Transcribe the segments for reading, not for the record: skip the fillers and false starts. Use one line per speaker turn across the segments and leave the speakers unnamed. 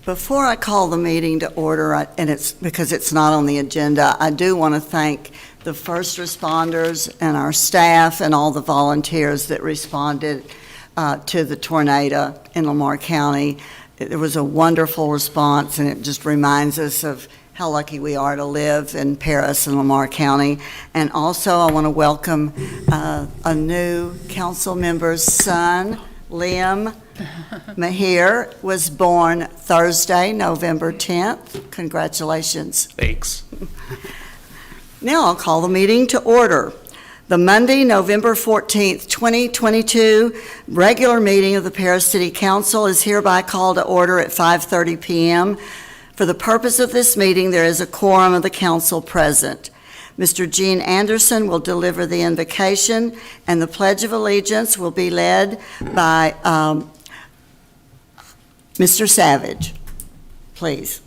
Before I call the meeting to order, and it's because it's not on the agenda, I do want to thank the first responders and our staff and all the volunteers that responded to the tornado in Lamar County. It was a wonderful response, and it just reminds us of how lucky we are to live in Paris and Lamar County. And also, I want to welcome a new council member's son, Liam Mahir, was born Thursday, November 10th. Congratulations.
Thanks.
Now I'll call the meeting to order. The Monday, November 14th, 2022 regular meeting of the Paris City Council is hereby called to order at 5:30 p.m. For the purpose of this meeting, there is a quorum of the council present. Mr. Gene Anderson will deliver the invocation, and the Pledge of Allegiance will be led by Mr. Savage. Please.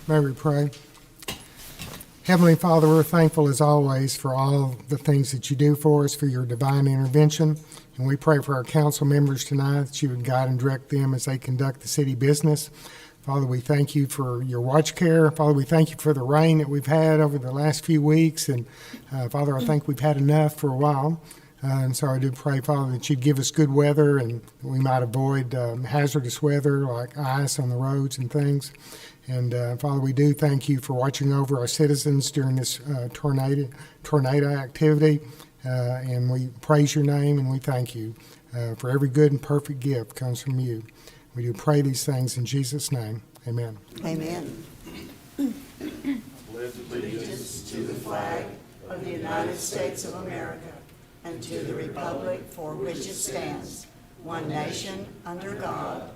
May we pray? Heavenly Father, we're thankful as always for all the things that you do for us, for your divine intervention. And we pray for our council members tonight that you would guide and direct them as they conduct the city business. Father, we thank you for your watch care. Father, we thank you for the rain that we've had over the last few weeks. And Father, I think we've had enough for a while. And so I do pray, Father, that you'd give us good weather and we might avoid hazardous weather like ice on the roads and things. And Father, we do thank you for watching over our citizens during this tornado activity. And we praise your name and we thank you for every good and perfect gift comes from you. We do pray these things in Jesus' name. Amen.
Amen.
Pledge allegiance to the flag of the United States of America and to the republic for which it stands, one nation, under God,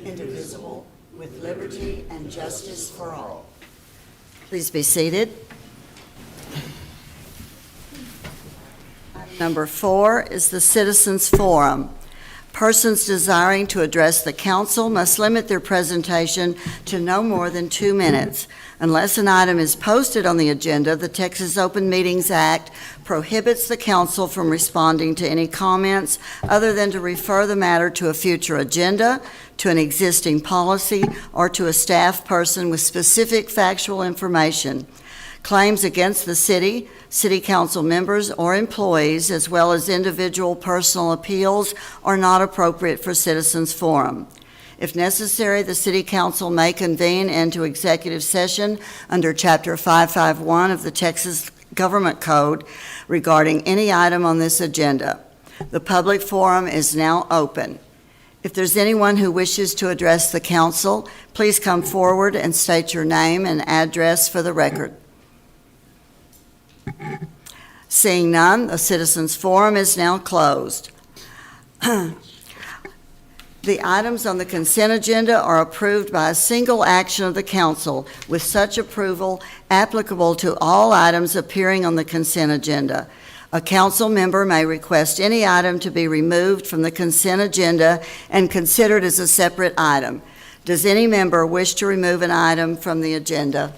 indivisible, with liberty and justice for all.
Please be seated. Number 4 is the Citizens Forum. Persons desiring to address the council must limit their presentation to no more than 2 minutes. Unless an item is posted on the agenda, the Texas Open Meetings Act prohibits the council from responding to any comments other than to refer the matter to a future agenda, to an existing policy, or to a staff person with specific factual information. Claims against the city, city council members, or employees, as well as individual personal appeals, are not appropriate for Citizens Forum. If necessary, the City Council may convene into executive session under Chapter 551 of the Texas Government Code regarding any item on this agenda. The public forum is now open. If there's anyone who wishes to address the council, please come forward and state your name and address for the record. Seeing none, the Citizens Forum is now closed. The items on the consent agenda are approved by a single action of the council, with such approval applicable to all items appearing on the consent agenda. A council member may request any item to be removed from the consent agenda and considered as a separate item. Does any member wish to remove an item from the agenda?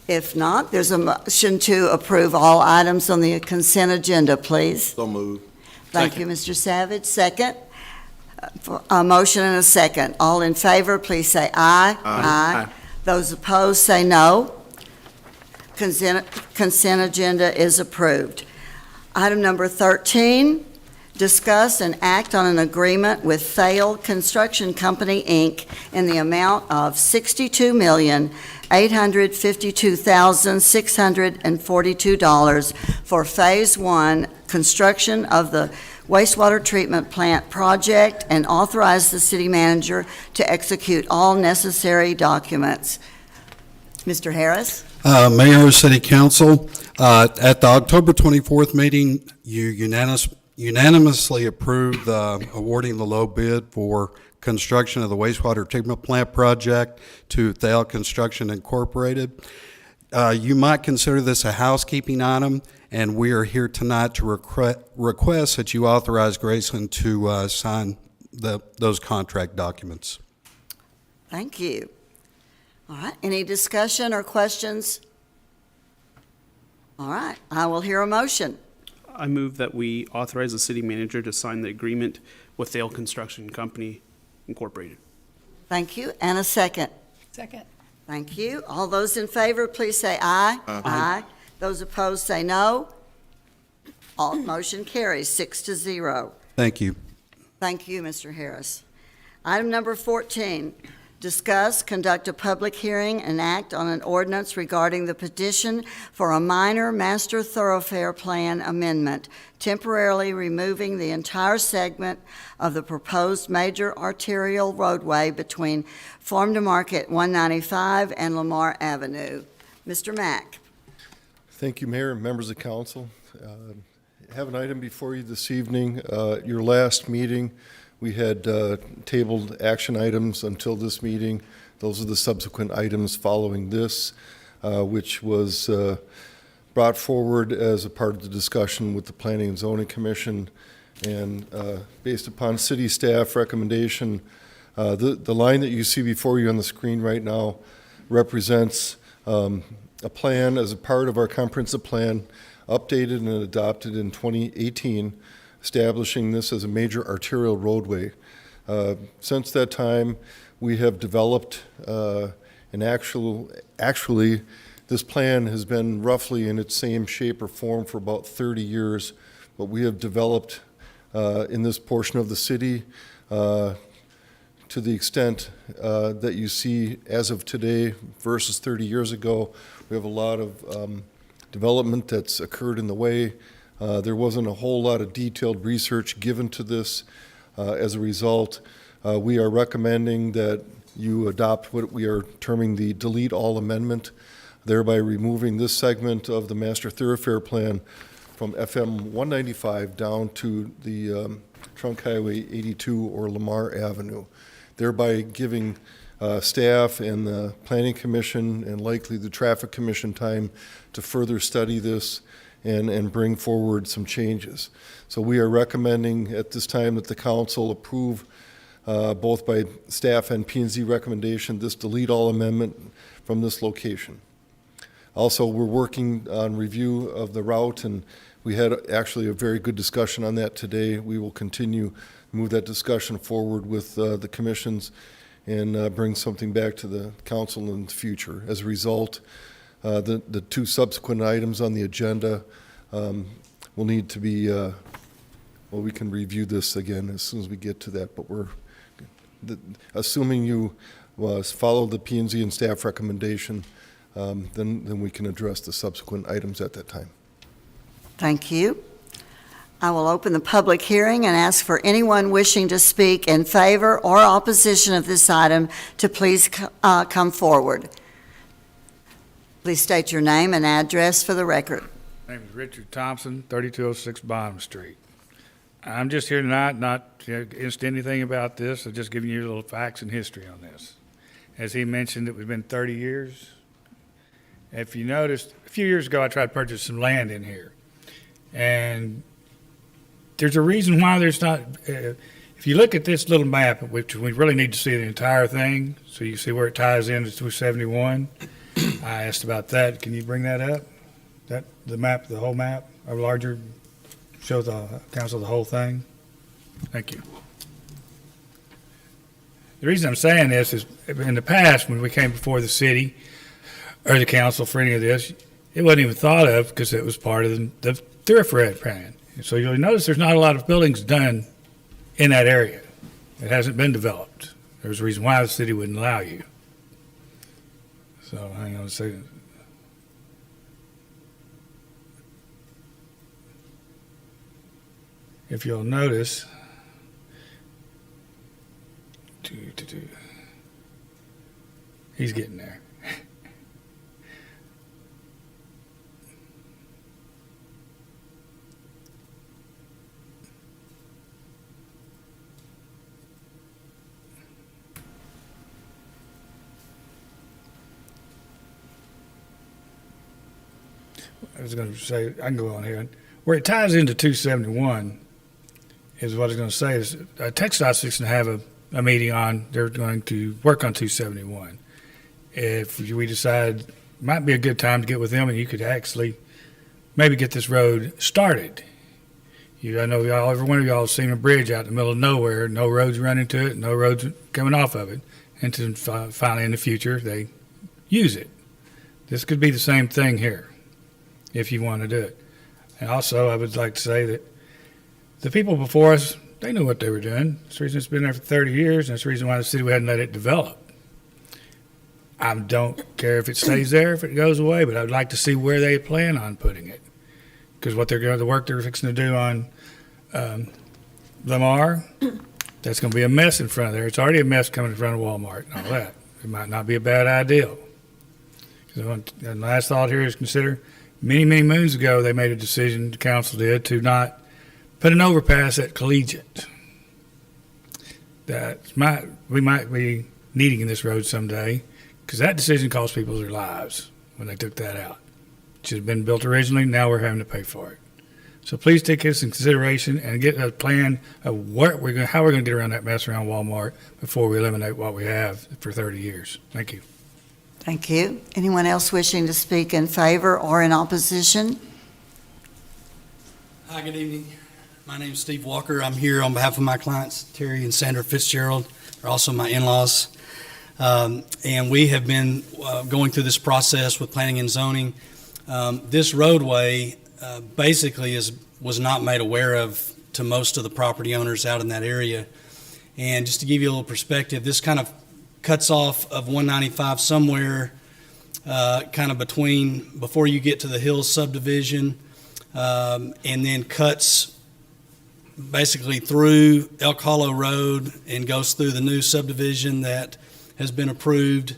If not, there's a motion to approve all items on the consent agenda, please.
So moved.
Thank you, Mr. Savage. Second? A motion and a second. All in favor, please say aye.
Aye.
Those opposed, say no. Consent agenda is approved. Item number 13, discuss and act on an agreement with Thale Construction Company, Inc. in the amount of $62,852,642 for Phase 1 construction of the wastewater treatment plant project and authorize the city manager to execute all necessary documents. Mr. Harris?
Mayor, City Council, at the October 24th meeting, you unanimously approved awarding the low bid for construction of the wastewater treatment plant project to Thale Construction Incorporated. You might consider this a housekeeping item, and we are here tonight to request that you authorize Grayson to sign those contract documents.
Thank you. All right, any discussion or questions? All right, I will hear a motion.
I move that we authorize the city manager to sign the agreement with Thale Construction Company Incorporated.
Thank you. And a second.
Second.
Thank you. All those in favor, please say aye. Aye. Those opposed, say no. All motion carries 6-0.
Thank you.
Thank you, Mr. Harris. Item number 14, discuss, conduct a public hearing, and act on an ordinance regarding the petition for a minor master thoroughfare plan amendment, temporarily removing the entire segment of the proposed major arterial roadway between Farm to Market 195 and Lamar Avenue. Mr. Mack.
Thank you, Mayor and members of council. I have an item before you this evening. Your last meeting, we had tabled action items until this meeting. Those are the subsequent items following this, which was brought forward as a part of the discussion with the Planning and Zoning Commission. And based upon city staff recommendation, the line that you see before you on the screen right now represents a plan as a part of our comprehensive plan, updated and adopted in 2018, establishing this as a major arterial roadway. Since that time, we have developed actually, this plan has been roughly in its same shape or form for about 30 years, but we have developed in this portion of the city to the extent that you see as of today versus 30 years ago. We have a lot of development that's occurred in the way. There wasn't a whole lot of detailed research given to this. As a result, we are recommending that you adopt what we are terming the delete all amendment, thereby removing this segment of the master thoroughfare plan from FM 195 down to the Trunk Highway 82 or Lamar Avenue, thereby giving staff and the Planning Commission and likely the Traffic Commission time to further study this and bring forward some changes. So we are recommending at this time that the council approve both by staff and P&Z recommendation this delete all amendment from this location. Also, we're working on review of the route, and we had actually a very good discussion on that today. We will continue to move that discussion forward with the commissions and bring something back to the council in the future. As a result, the two subsequent items on the agenda will need to be, well, we can review this again as soon as we get to that, but assuming you follow the P&Z and staff recommendation, then we can address the subsequent items at that time.
Thank you. I will open the public hearing and ask for anyone wishing to speak in favor or opposition of this item to please come forward. Please state your name and address for the record.
My name is Richard Thompson, 3206 Bottom Street. I'm just here tonight not against anything about this. I'm just giving you a little facts and history on this. As he mentioned, it was been 30 years. If you noticed, a few years ago I tried to purchase some land in here. And there's a reason why there's not, if you look at this little map, which we really need to see the entire thing, so you see where it ties into 271. I asked about that. Can you bring that up? The map, the whole map, or larger, show the council the whole thing? Thank you. The reason I'm saying this is in the past, when we came before the city or the council for any of this, it wasn't even thought of because it was part of the thoroughfare plan. So you'll notice there's not a lot of buildings done in that area. It hasn't been developed. There's a reason why the city wouldn't allow you. So hang on a second. If you'll notice, he's getting there. I was going to say, I can go on here. Where it ties into 271 is what I was going to say is TxDOT's fixing to have a meeting on, they're going to work on 271. If we decide it might be a good time to get with them and you could actually maybe get this road started I know y'all, every one of y'all has seen a bridge out in the middle of nowhere, no roads running to it, no roads coming off of it. And to finally in the future, they use it. This could be the same thing here, if you want to do it. And also, I would like to say that the people before us, they knew what they were doing. That's the reason it's been there for 30 years, and that's the reason why the city hadn't let it develop. I don't care if it stays there, if it goes away, but I'd like to see where they plan on putting it. Because what the work they're fixing to do on Lamar, that's going to be a mess in front of there. It's already a mess coming in front of Walmart and all that. It might not be a bad idea. And last thought here is consider, many, many moons ago, they made a decision, the council did, to not put an overpass at Collegiate. We might be needing this road someday, because that decision cost people their lives when they took that out. It should have been built originally, now we're having to pay for it. So please take this in consideration and get a plan of how we're going to get around that mess around Walmart before we eliminate what we have for 30 years. Thank you.
Thank you. Anyone else wishing to speak in favor or in opposition?
Hi, good evening. My name is Steve Walker. I'm here on behalf of my clients, Terry and Sandra Fitzgerald. They're also my in-laws. And we have been going through this process with planning and zoning. This roadway basically was not made aware of to most of the property owners out in that area. And just to give you a little perspective, this kind of cuts off of 195 somewhere kind of before you get to the Hills subdivision, and then cuts basically through Elk Hollow Road and goes through the new subdivision that has been approved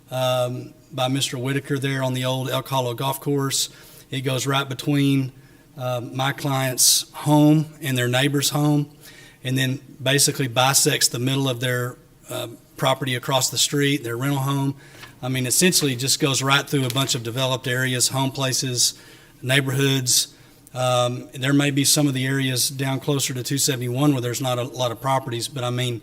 by Mr. Whitaker there on the old Elk Hollow Golf Course. It goes right between my client's home and their neighbor's home, and then basically bisects the middle of their property across the street, their rental home. I mean, essentially just goes right through a bunch of developed areas, home places, neighborhoods. There may be some of the areas down closer to 271 where there's not a lot of properties, but I mean,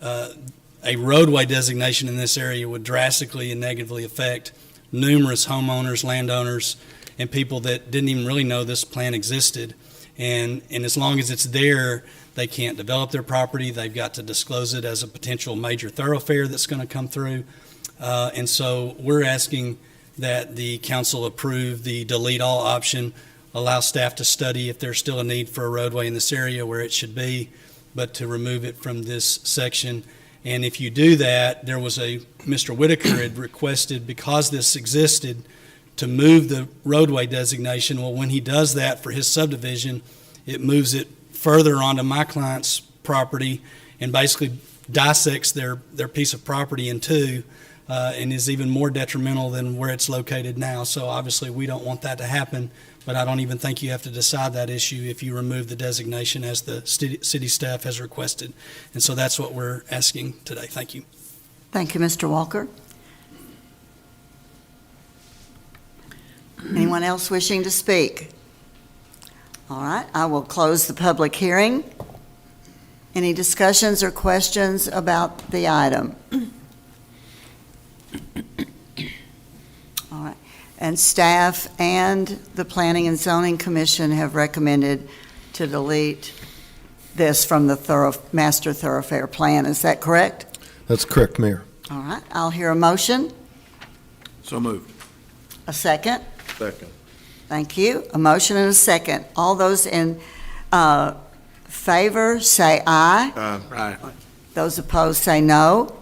a roadway designation in this area would drastically and negatively affect numerous homeowners, landowners, and people that didn't even really know this plan existed. And as long as it's there, they can't develop their property. They've got to disclose it as a potential major thoroughfare that's going to come through. And so we're asking that the council approve the delete all option, allow staff to study if there's still a need for a roadway in this area where it should be, but to remove it from this section. And if you do that, Mr. Whitaker had requested, because this existed, to move the roadway designation. Well, when he does that for his subdivision, it moves it further onto my client's property and basically dissects their piece of property in two, and is even more detrimental than where it's located now. So obviously we don't want that to happen, but I don't even think you have to decide that issue if you remove the designation as the city staff has requested. And so that's what we're asking today. Thank you.
Thank you, Mr. Walker. Anyone else wishing to speak? All right, I will close the public hearing. Any discussions or questions about the item? All right, and staff and the Planning and Zoning Commission have recommended to delete this from the master thoroughfare plan. Is that correct?
That's correct, Mayor.
All right, I'll hear a motion.
So moved.
A second?
Second.
Thank you. A motion and a second. All those in favor, say aye.
Aye.
Those opposed, say no.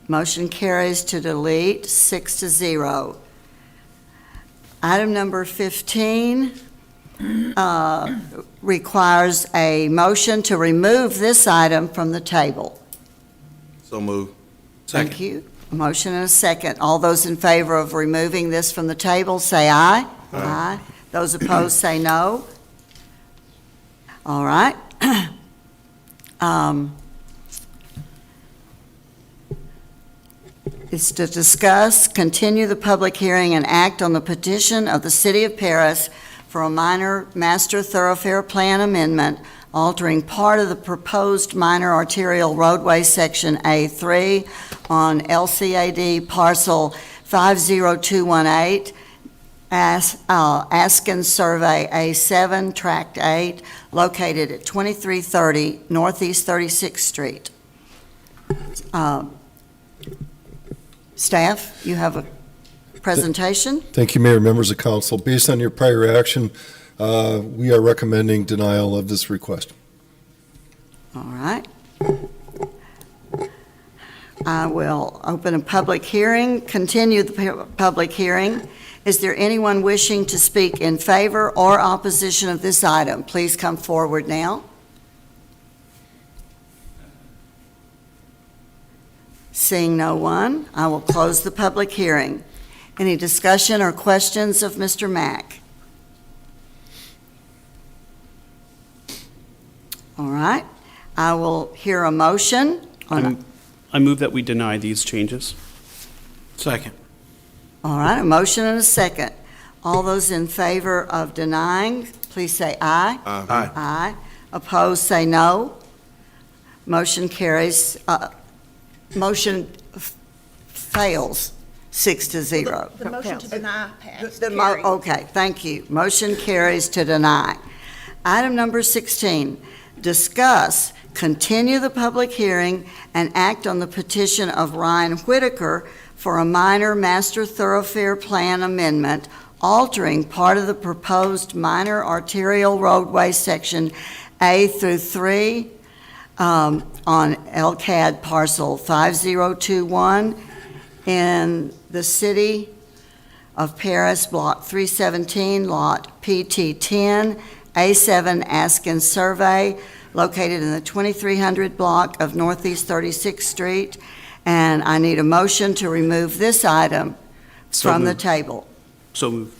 Motion carries to delete 6-0. Item number 15 requires a motion to remove this item from the table.
So moved.
Thank you. A motion and a second. All those in favor of removing this from the table, say aye. Aye. Those opposed, say no. All right. It's to discuss, continue the public hearing, and act on the petition of the City of Paris for a minor master thoroughfare plan amendment altering part of the proposed minor arterial roadway section A3 on LCAD parcel 50218 Askin Survey A7, Tract 8, located at 2330 Northeast 36th Street. Staff, you have a presentation?
Thank you, Mayor, members of council. Based on your prior action, we are recommending denial of this request.
All right. I will open a public hearing, continue the public hearing. Is there anyone wishing to speak in favor or opposition of this item? Please come forward now. Seeing no one, I will close the public hearing. Any discussion or questions of Mr. Mack? All right, I will hear a motion on,
I move that we deny these changes.
Second.
all right, a motion and a second. All those in favor of denying, please say aye.
Aye.
Aye. Opposed, say no. Motion carries, motion fails 6-0.
The motion to deny passed.
Okay, thank you. Motion carries to deny. Item number 16, discuss, continue the public hearing, and act on the petition of Ryan Whitaker for a minor master thoroughfare plan amendment altering part of the proposed minor arterial roadway section A through 3 on LCAD parcel 5021 in the city of Paris, block 317, lot PT10, A7 Askin Survey, located in the 2300 block of Northeast 36th Street. And I need a motion to remove this item
So
from the
moved.
table.
So moved.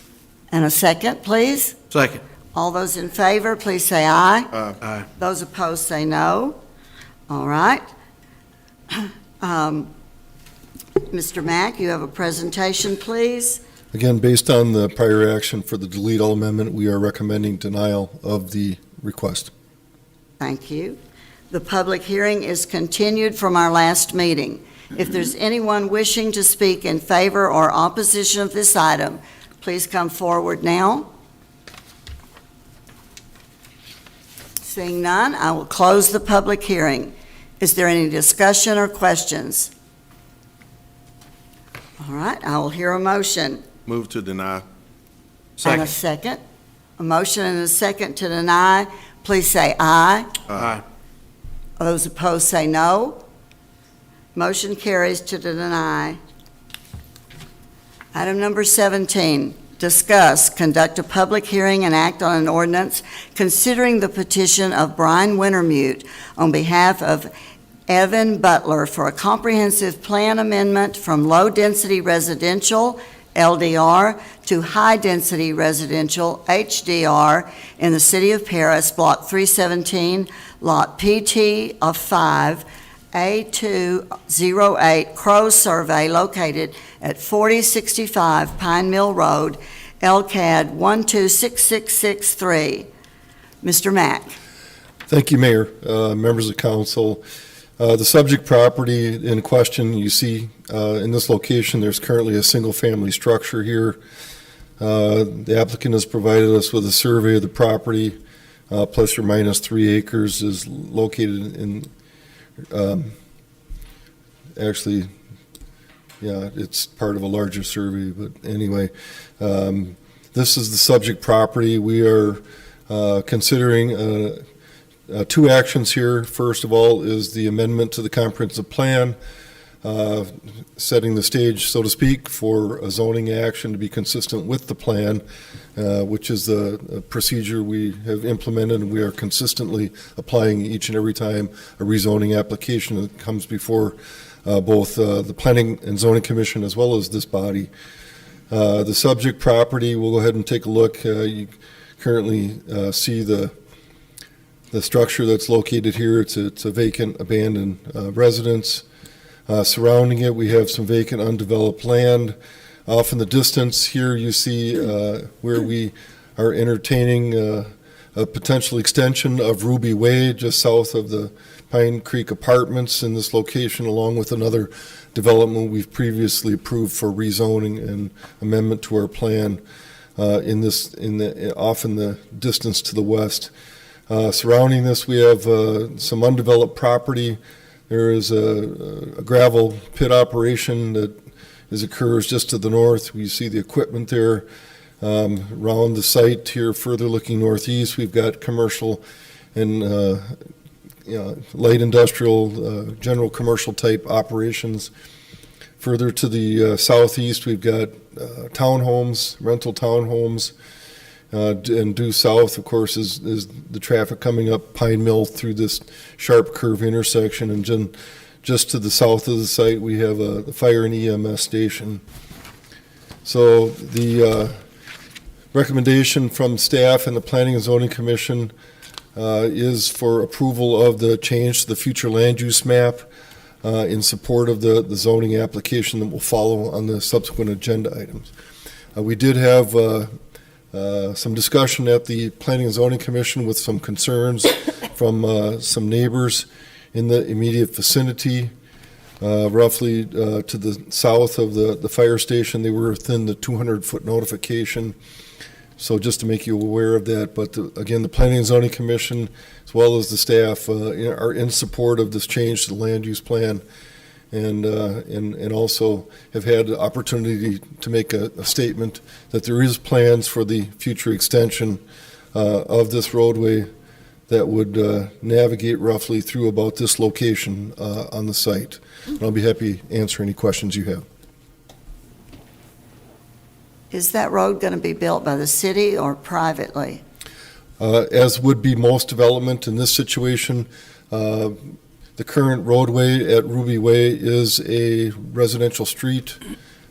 And a second, please.
Second.
All those in favor, please say aye.
Aye.
Those opposed, say no. All right. Mr. Mack, you have a presentation, please.
Again, based on the prior action for the delete all amendment, we are recommending denial of the request.
Thank you. The public hearing is continued from our last meeting. If there's anyone wishing to speak in favor or opposition of this item, please come forward now. Seeing none, I will close the public hearing. Is there any discussion or questions? All right, I will hear a motion.
Move to deny.
And a second. A motion and a second to deny. Please say aye.
Aye.
Those opposed say no. Motion carries to deny. Item number 17, discuss, conduct a public hearing and act on an ordinance considering the petition of Brian Wintermute on behalf of Evan Butler for a comprehensive plan amendment from low-density residential, LDR, to high-density residential, HDR, in the city of Paris, block 317, lot PT of 5, A208 Crow Survey, located at 4065 Pine Mill Road, LCAD 126663. Mr. Mack.
Thank you, Mayor, members of council. The subject property in question, you see in this location, there's currently a single-family structure here. The applicant has provided us with a survey of the property, plus or minus 3 acres, is located in, actually, yeah, it's part of a larger survey, but anyway, this is the subject property. We are considering two actions here. First of all is the amendment to the comprehensive plan, setting the stage, so to speak, for a zoning action to be consistent with the plan, which is the procedure we have implemented and we are consistently applying each and every time a rezoning application that comes before both the Planning and Zoning Commission as well as this body. The subject property, we'll go ahead and take a look. You currently see the structure that's located here. It's a vacant, abandoned residence. Surrounding it, we have some vacant, undeveloped land. Off in the distance here, you see where we are entertaining a potential extension of Ruby Way, just south of the Pine Creek Apartments in this location, along with another development we've previously approved for rezoning and amendment to our plan. off in the distance to the west. Surrounding this, we have some undeveloped property. There is a gravel pit operation that occurs just to the north. We see the equipment there. Around the site here, further looking northeast, we've got commercial and light industrial, general commercial type operations. Further to the southeast, we've got townhomes, rental townhomes. And due south, of course, is the traffic coming up Pine Mill through this sharp curve intersection. And just to the south of the site, we have the fire and EMS station. So the recommendation from staff and the Planning and Zoning Commission is for approval of the change to the future land use map in support of the zoning application that will follow on the subsequent agenda items. We did have some discussion at the Planning and Zoning Commission with some concerns from some neighbors in the immediate vicinity. Roughly to the south of the fire station, they were within the 200-foot notification. So just to make you aware of that, but again, the Planning and Zoning Commission, as well as the staff, are in support of this change to the land use plan, and also have had the opportunity to make a statement that there is plans for the future extension of this roadway that would navigate roughly through about this location on the site. And I'll be happy to answer any questions you have.
Is that road going to be built by the city or privately?
As would be most development in this situation, the current roadway at Ruby Way is a residential street.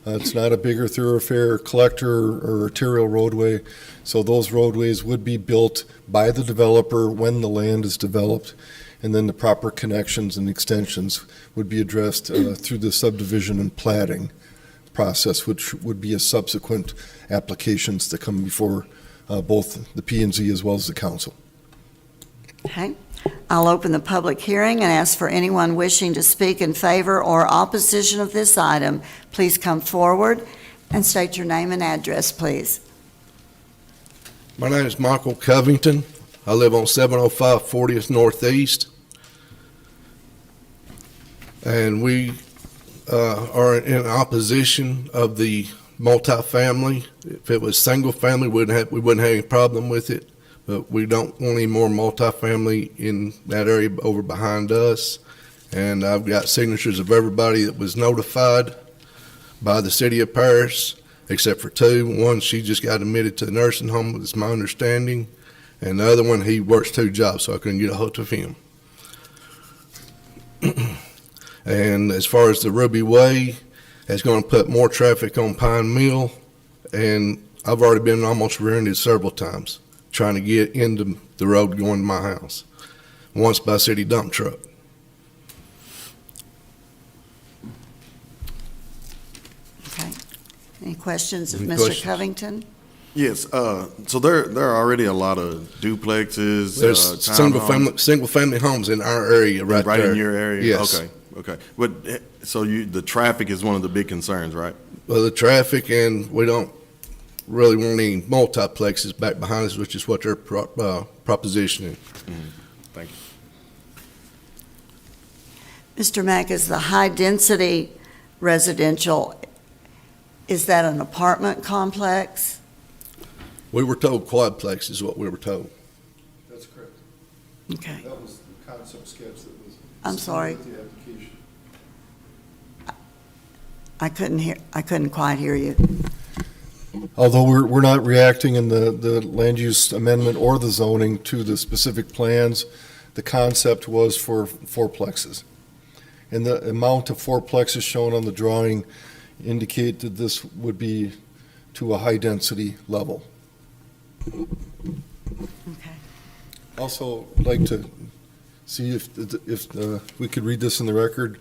It's not a bigger thoroughfare, collector, or arterial roadway. So those roadways would be built by the developer when the land is developed, and then the proper connections and extensions would be addressed through the subdivision and platting process, which would be a subsequent applications that come before both the P&Z as well as the council.
Okay. I'll open the public hearing and ask for anyone wishing to speak in favor or opposition of this item. Please come forward and state your name and address, please.
My name is Michael Covington. I live on 705 40th Northeast. And we are in opposition of the multifamily. If it was single family, we wouldn't have any problem with it. But we don't want any more multifamily in that area over behind us. And I've got signatures of everybody that was notified by the city of Paris, except for two. One, she just got admitted to the nursing home, it's my understanding. And the other one, he works two jobs, so I couldn't get a hold of him. And as far as the Ruby Way, it's going to put more traffic on Pine Mill. And I've already been almost rear-ended several times trying to get into the road going to my house, once by city dump truck.
Okay. Any questions of
Any
Mr.
questions?
Covington?
Yes, so there are already a lot of duplexes,
There's
townhomes,
single family homes in our area right there.
in your area?
Yes.
Okay. But, so the traffic is one of the big concerns, right?
Well, the traffic, and we don't really want any multiplexes back behind us, which is what they're propositioning.
Thank you.
Mr. Mack, is the high-density residential, is that an apartment complex?
We were told quadplex is what we were told.
That's correct.
Okay.
That was the concept sketch that was.
I'm sorry.
The application.
I couldn't quite hear you.
Although we're not reacting in the land use amendment or the zoning to the specific plans, the concept was for fourplexes. And the amount of fourplexes shown on the drawing indicate that this would be to a high-density level.
Okay.
Also, I'd like to see if we could read this in the record.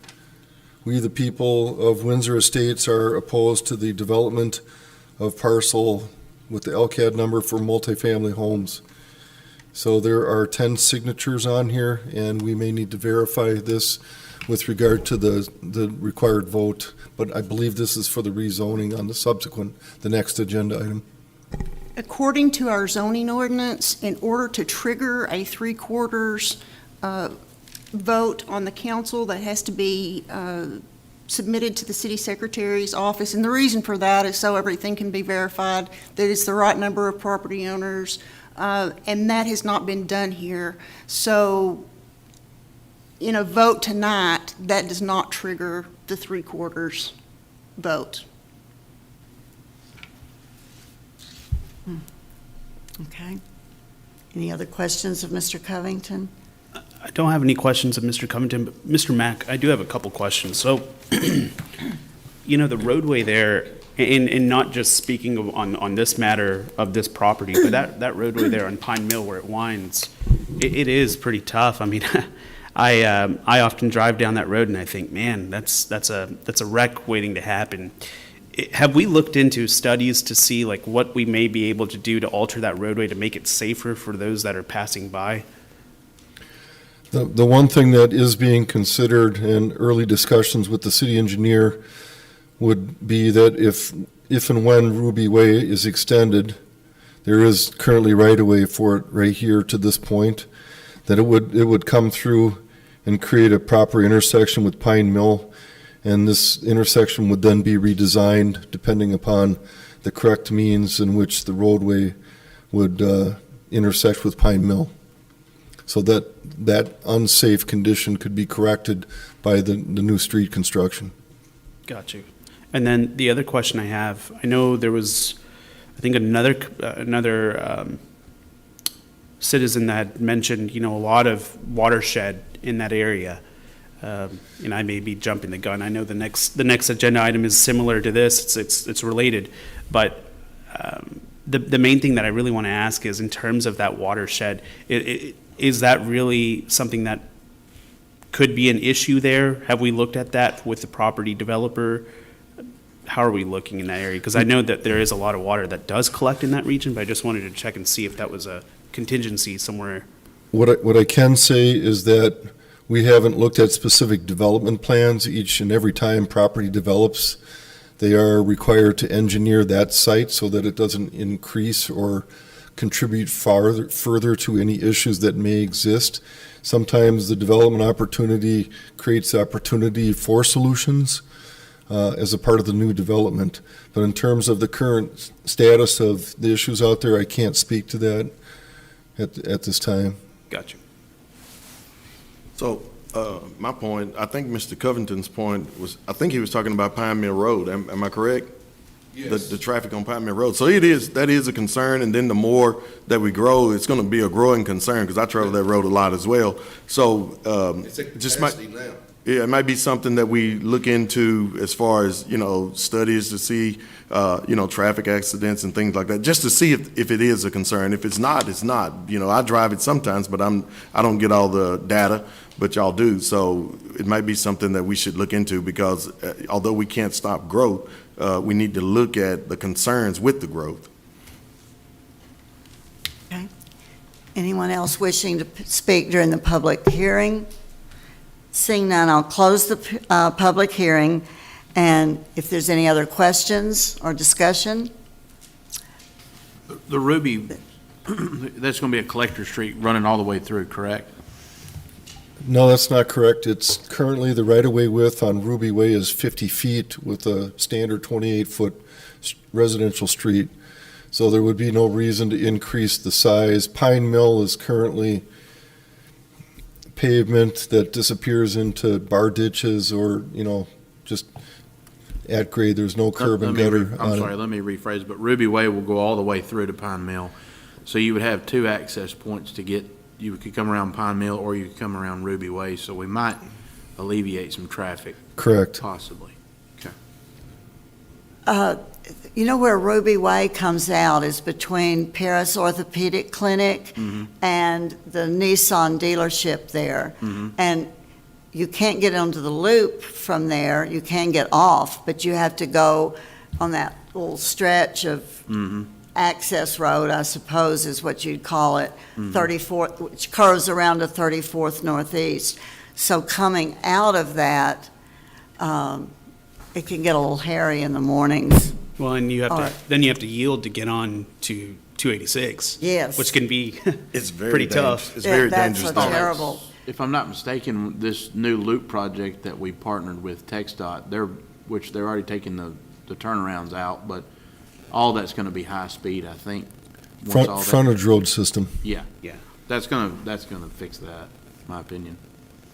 We, the people of Windsor Estates, are opposed to the development of parcel with the LCAD number for multifamily homes. So there are 10 signatures on here, and we may need to verify this with regard to the required vote, but I believe this is for the rezoning on the next agenda item.
according to our zoning ordinance, in order to trigger a 3/4 vote on the council, that has to be submitted to the city secretary's office. And the reason for that is so everything can be verified, that it's the right number of property owners, and that has not been done here. So in a vote tonight, that does not trigger the 3/4 vote.
Okay. Any other questions of Mr. Covington?
I don't have any questions of Mr. Covington, but Mr. Mack, I do have a couple questions. So, the roadway there, and not just speaking on this matter of this property, but that roadway there on Pine Mill where it winds, it is pretty tough. I mean, I often drive down that road and I think, man, that's a wreck waiting to happen. Have we looked into studies to see like what we may be able to do to alter that roadway to make it safer for those that are passing by?
The one thing that is being considered in early discussions with the city engineer would be that if and when Ruby Way is extended, there is currently right-of-way for it right here to this point, that it would come through and create a proper intersection with Pine Mill, and this intersection would then be redesigned depending upon the correct means in which the roadway would intersect with Pine Mill. So that unsafe condition could be corrected by the new street construction.
Got you. And then the other question I have, I know there was, I think another citizen that had mentioned, a lot of watershed in that area. And I may be jumping the gun. I know the next agenda item is similar to this. It's related, but the main thing that I really want to ask is in terms of that watershed, is that really something that could be an issue there? Have we looked at that with the property developer? How are we looking in that area? Because I know that there is a lot of water that does collect in that region, but I just wanted to check and see if that was a contingency somewhere.
What I can say is that we haven't looked at specific development plans. Each and every time property develops, they are required to engineer that site so that it doesn't increase or contribute further to any issues that may exist. Sometimes the development opportunity creates opportunity for solutions as a part of the new development. But in terms of the current status of the issues out there, I can't speak to that at this time.
Got you.
So, my point, I think Mr. Covington's point was, I think he was talking about Pine Mill Road. Am I correct?
Yes.
The traffic on Pine Mill Road. So that is a concern, and then the more that we grow, it's gonna be a growing concern, because I travel that road a lot as well. So,
It's a
just might,
capacity now.
yeah, it might be something that we look into as far as, studies to see, traffic accidents and things like that, just to see if it is a concern. If it's not, it's not. I drive it sometimes, but I don't get all the data, but y'all do. So it might be something that we should look into, because although we can't stop growth, we need to look at the concerns with the growth.
Okay. Anyone else wishing to speak during the public hearing? Seeing none, I'll close the public hearing, and if there's any other questions or discussion,
The Ruby, that's going to be a collector street running all the way through, correct?
No, that's not correct. It's currently the right-of-way width on Ruby Way is 50 feet with a standard 28-foot residential street. So there would be no reason to increase the size. Pine Mill is currently pavement that disappears into bar ditches or, just at grade. There's no curb and gutter on it.
Let me rephrase, but Ruby Way will go all the way through to Pine Mill. So you would have two access points to get, you could come around Pine Mill or you could come around Ruby Way, so we might alleviate some traffic.
Correct.
Possibly.
where Ruby Way comes out is between Paris Orthopedic Clinic and the Nissan dealership there. And you can't get onto the loop from there. You can get off, but you have to go on that little stretch of access road, I suppose is what you'd call it, 34th, which curves around to 34th Northeast. So coming out of that, it can get a little hairy in the mornings.
Well, and you have to, then you have to yield to get on to 286.
Yes.
Which can be
It's very
pretty
dangerous.
tough.
It's very
That's
dangerous.
a
down there.
terrible.
If I'm not mistaken, this new loop project that we partnered with TxDOT, which they're already taking the turnarounds out, but all that's gonna be high speed, I think. once all that-
Frontage road system.
Yeah.
Yeah.
That's gonna fix that, in my opinion.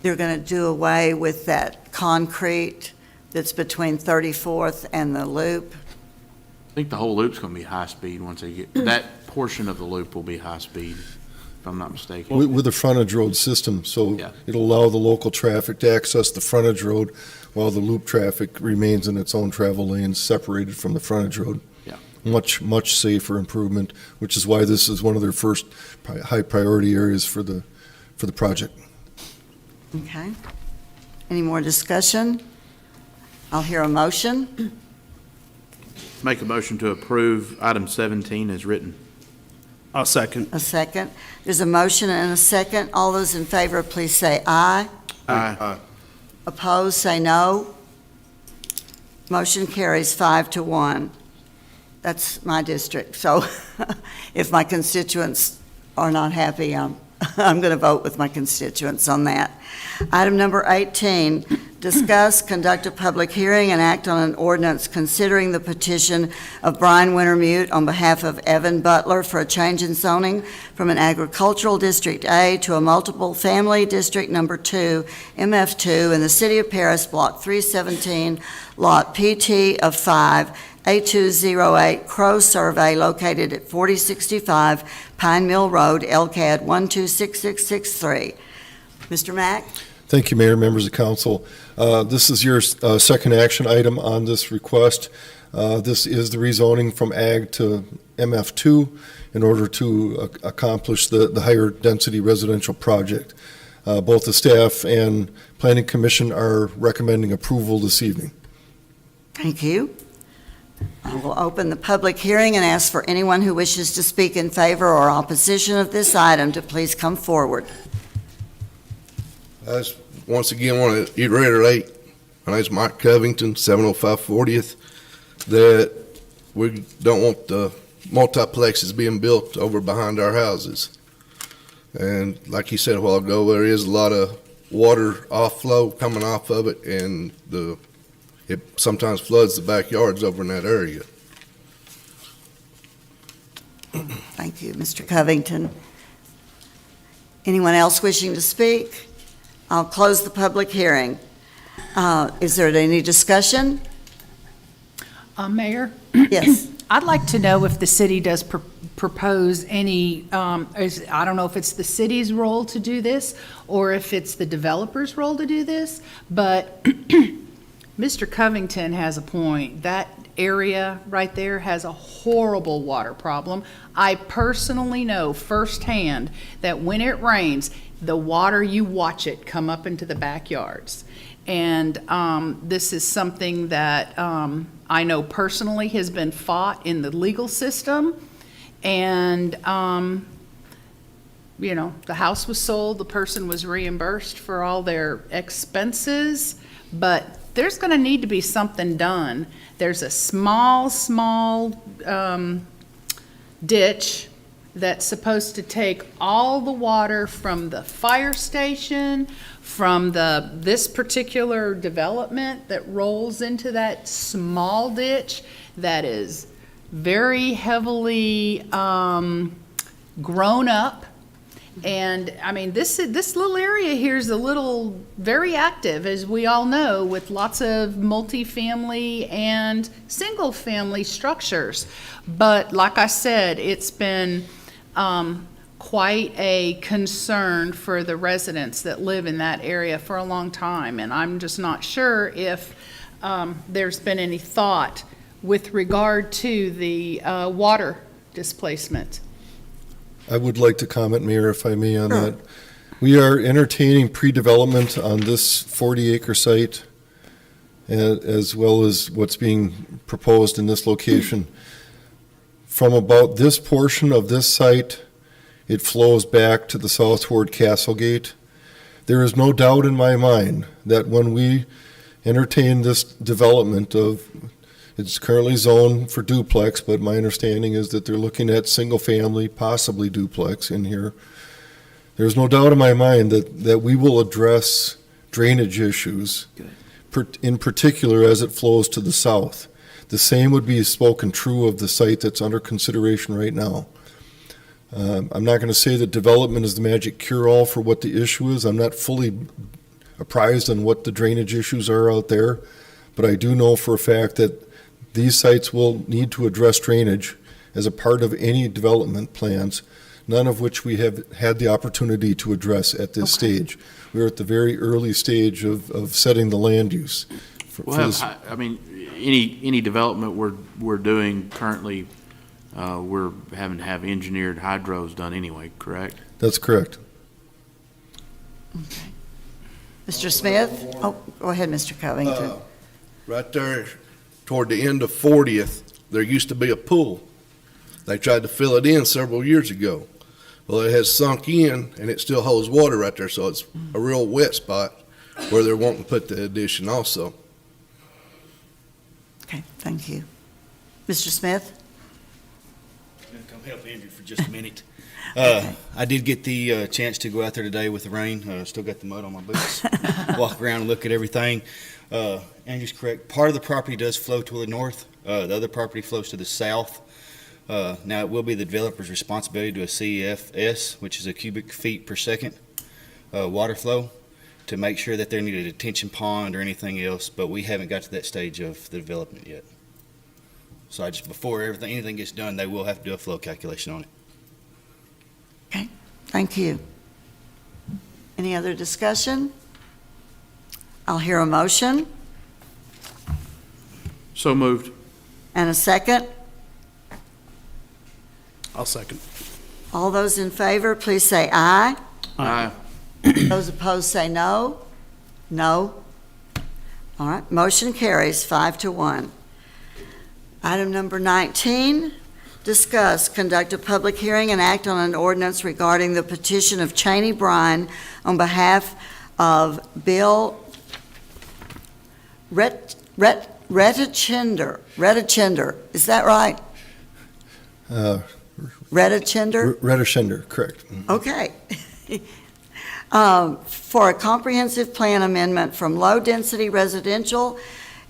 They're going to do away with that concrete that's between 34th and the loop.
I think the whole loop's gonna be high speed once they get, that portion of the loop will be high speed, if I'm not mistaken.
With the frontage road system, so
Yeah.
it'll allow the local traffic to access the frontage road while the loop traffic remains in its own travel lanes, separated from the frontage road.
Yeah.
Much safer improvement, which is why this is one of their first high priority areas for the project.
Okay. Any more discussion? I'll hear a motion.
Make a motion to approve item 17 as written.
I'll second.
A second. There's a motion and a second. All those in favor, please say aye.
Aye.
Opposed, say no. Motion carries 5-1. That's my district, so if my constituents are not happy, I'm going to vote with my constituents on that. Item number 18, discuss, conduct a public hearing, and act on an ordinance considering the petition of Brian Wintermute on behalf of Evan Butler for a change in zoning from an agricultural District A to a multiple family District Number 2, MF2, in the City of Paris, Block 317, Lot PT of 5, A208 Crow Survey, located at 4065 Pine Mill Road, LCAD 126663. Mr. Mack?
Thank you, Mayor, members of council. This is your second action item on this request. This is the rezoning from ag to MF2 in order to accomplish the higher density residential project. Both the staff and planning commission are recommending approval this evening.
Thank you. I will open the public hearing and ask for anyone who wishes to speak in favor or opposition of this item to please come forward.
I just once again want to reiterate, my name's Mike Covington, 705 40th, that we don't want the multiplexes being built over behind our houses. And like you said a while ago, there is a lot of water offlow coming off of it, and it sometimes floods the backyards over in that area.
Thank you, Mr. Covington. Anyone else wishing to speak? I'll close the public hearing. Is there any discussion?
Mayor,
Yes.
I'd like to know if the city does propose any, I don't know if it's the city's role to do this or if it's the developer's role to do this, but Mr. Covington has a point. That area right there has a horrible water problem. I personally know firsthand that when it rains, the water, you watch it come up into the backyards. And this is something that I know personally has been fought in the legal system. And, you know, the house was sold, the person was reimbursed for all their expenses, but there's going to need to be something done. There's a small ditch that's supposed to take all the water from the fire station, from this particular development that rolls into that small ditch that is very heavily grown up. And I mean, this little area here is very active, as we all know, with lots of multifamily and single-family structures. But like I said, it's been quite a concern for the residents that live in that area for a long time. And I'm just not sure if there's been any thought with regard to the water displacement.
I would like to comment, Mayor, if I may, on that. We are entertaining pre-development on this 40-acre site, as well as what's being proposed in this location. From about this portion of this site, it flows back to the south toward Castlegate. There is no doubt in my mind that when we entertain this development of It's currently zoned for duplex, but my understanding is that they're looking at single-family, possibly duplex in here. There's no doubt in my mind that we will address drainage issues, in particular as it flows to the south. The same would be spoken true of the site that's under consideration right now. I'm not going to say that development is the magic cure-all for what the issue is. I'm not fully apprised on what the drainage issues are out there, but I do know for a fact that these sites will need to address drainage as a part of any development plans, none of which we have had the opportunity to address at this stage. We're at the very early stage of setting the land use.
Well, I mean, any development we're doing currently, we're having to have engineered hydros done anyway, correct?
That's correct.
Mr. Smith? Oh, go ahead, Mr. Covington.
Right there toward the end of 40th, there used to be a pool. They tried to fill it in several years ago. Well, it has sunk in and it still holds water right there, so it's a real wet spot where they're wanting to put the addition also.
Okay, thank you. Mr. Smith?
Come help Andrew for just a minute. I did get the chance to go out there today with the rain. Still got the mud on my boots. Walk around and look at everything. Andrew's correct. Part of the property does flow to the north. The other property flows to the south. Now, it will be the developer's responsibility to a CFS, which is a cubic feet per second water flow, to make sure that there needed a detention pond or anything else, but we haven't got to that stage of the development yet. So before anything gets done, they will have to do a flow calculation on it.
Okay, thank you. Any other discussion? I'll hear a motion
So moved.
and a second.
I'll second.
All those in favor, please say aye.
Aye.
Those opposed say no. No. All right, motion carries 5-1. Item number 19, discuss, conduct a public hearing and act on an ordinance regarding the petition of Cheney Bryan on behalf of Bill Rettachender. Is that right? Rettachender?
Rettachender, correct.
Okay. For a comprehensive plan amendment from low-density residential,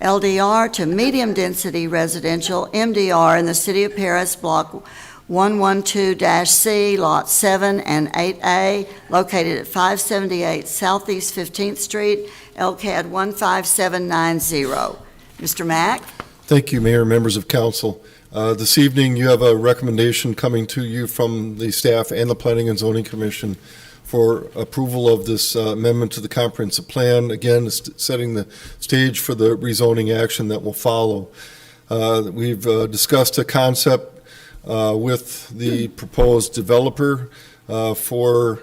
LDR, to medium-density residential, MDR, in the City of Paris, Block 112-C, Lot 7 and 8A, located at 578 Southeast 15th Street, LCAD 15790. Mr. Mack?
Thank you, Mayor, members of council. This evening, you have a recommendation coming to you from the staff and the Planning and Zoning Commission for approval of this amendment to the comprehensive plan. Again, it's setting the stage for the rezoning action that will follow. We've discussed a concept with the proposed developer for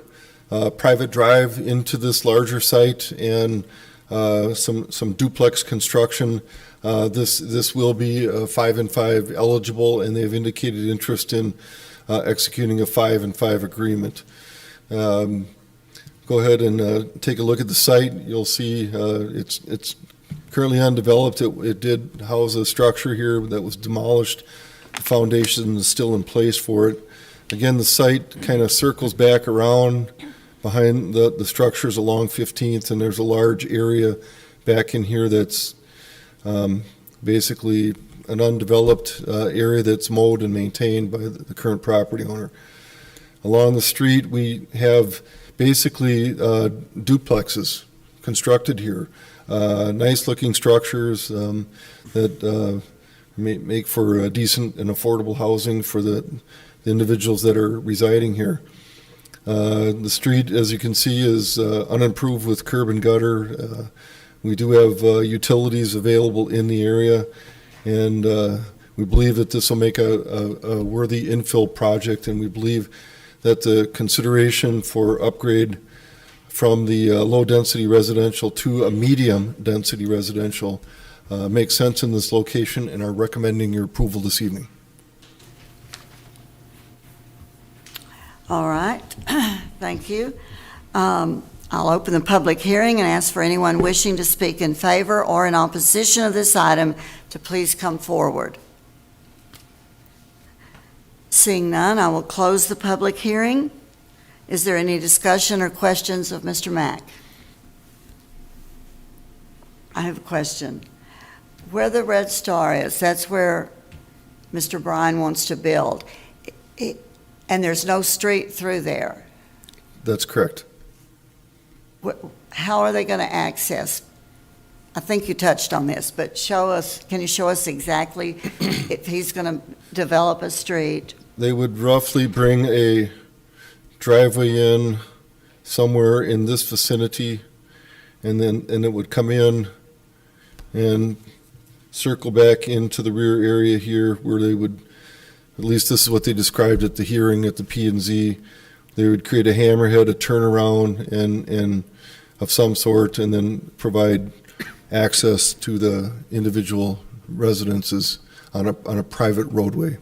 private drive into this larger site and some duplex construction. This will be 5-5 eligible, and they've indicated interest in executing a 5-5 agreement. Go ahead and take a look at the site. You'll see it's currently undeveloped. It did house a structure here that was demolished. The foundation is still in place for it. Again, the site kind of circles back around behind the structures along 15th, and there's a large area back in here that's basically an undeveloped area that's mowed and maintained by the current property owner. Along the street, we have basically duplexes constructed here. Nice-looking structures that make for decent and affordable housing for the individuals that are residing here. The street, as you can see, is unimproved with curb and gutter. We do have utilities available in the area, and we believe that this will make a worthy infill project, and we believe that the consideration for upgrade from the low-density residential to a medium-density residential makes sense in this location, and are recommending your approval this evening.
All right, thank you. I'll open the public hearing and ask for anyone wishing to speak in favor or in opposition of this item to please come forward. Seeing none, I will close the public hearing. Is there any discussion or questions of Mr. Mack? I have a question. Where the red star is, that's where Mr. Bryan wants to build. And there's no street through there.
That's correct.
How are they going to access? I think you touched on this, but can you show us exactly if he's going to develop a street?
They would roughly bring a driveway in somewhere in this vicinity, and it would come in and circle back into the rear area here where they would, at least this is what they described at the hearing at the P&Z, they would create a hammerhead, a turnaround, and of some sort, and then provide access to the individual residences on a private roadway.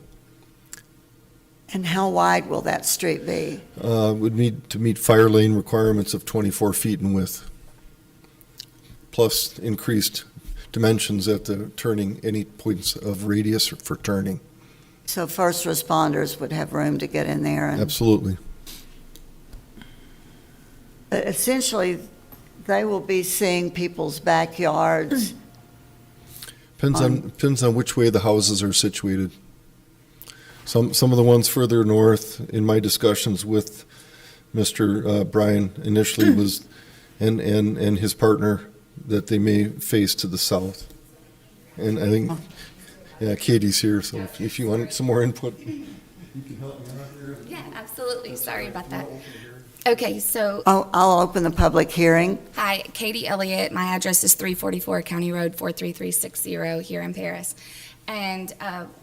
And how wide will that street be?
Would need to meet fire lane requirements of 24 feet in width, plus increased dimensions at the turning, any points of radius for turning.
So first responders would have room to get in there.
Absolutely.
Essentially, they will be seeing people's backyards.
Depends on which way the houses are situated. Some of the ones further north, in my discussions with Mr. Bryan initially was, and his partner, that they may face to the south. And I think, yeah, Katie's here, so if you want some more input. You can help me out here.
Yeah, absolutely. Sorry about that. Okay, so.
I'll open the public hearing.
Hi, Katie Elliott. My address is 344 County Road 43360 here in Paris. And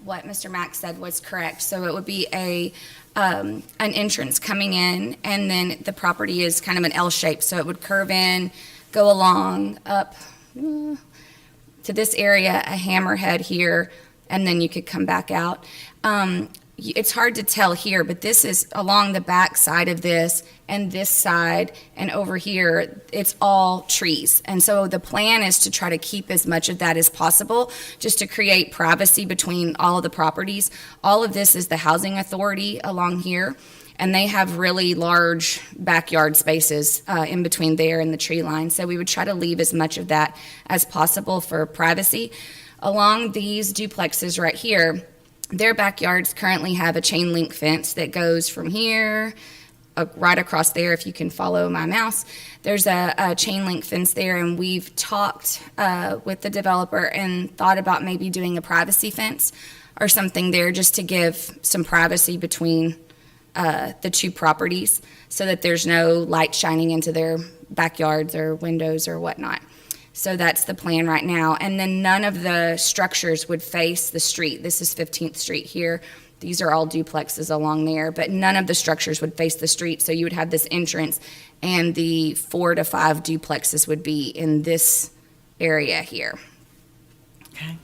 what Mr. Mack said was correct. So it would be an entrance coming in, and then the property is kind of an L shape. So it would curve in, go along, up to this area, a hammerhead here, and then you could come back out. It's hard to tell here, but this is along the back side of this, and this side, and over here, it's all trees. And so the plan is to try to keep as much of that as possible, just to create privacy between all of the properties. All of this is the housing authority along here, and they have really large backyard spaces in between there and the tree line. So we would try to leave as much of that as possible for privacy. Along these duplexes right here, their backyards currently have a chain link fence that goes from here right across there. If you can follow my mouse, there's a chain link fence there, and we've talked with the developer and thought about maybe doing a privacy fence or something there, just to give some privacy between the two properties, so that there's no light shining into their backyards or windows or whatnot. So that's the plan right now. And then none of the structures would face the street. This is 15th Street here. These are all duplexes along there, but none of the structures would face the street. So you would have this entrance, and the 4 to 5 duplexes would be in this area here.
Okay.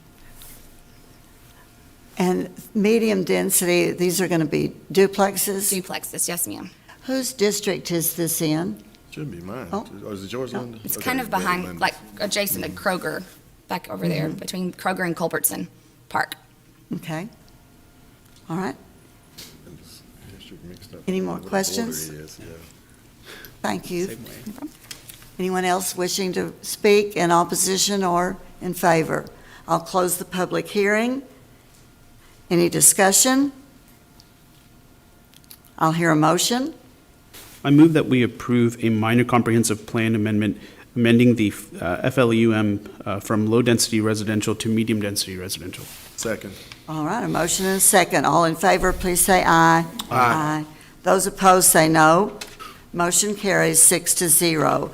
And medium density, these are going to be duplexes?
Duplexes, yes, ma'am.
Whose district is this in?
Should be mine.
Oh.
Or is it yours,
No.
Linda?
It's
Okay,
kind of
yeah,
behind,
Linda's.
like adjacent to Kroger, back over there,
Mm-hmm.
between Kroger and Culbertson Park.
Okay. All right.
District mixed up.
Any more
What
questions?
order it is, yeah.
Thank you.
Same way.
Anyone else wishing to speak in opposition or in favor? I'll close the public hearing. Any discussion? I'll hear a motion.
I move that we approve a minor comprehensive plan amendment amending the FLUM from low-density residential to medium-density residential.
Second.
All right, a motion and a second. All in favor, please say aye. Aye. Those opposed, say no. Motion carries 6-0.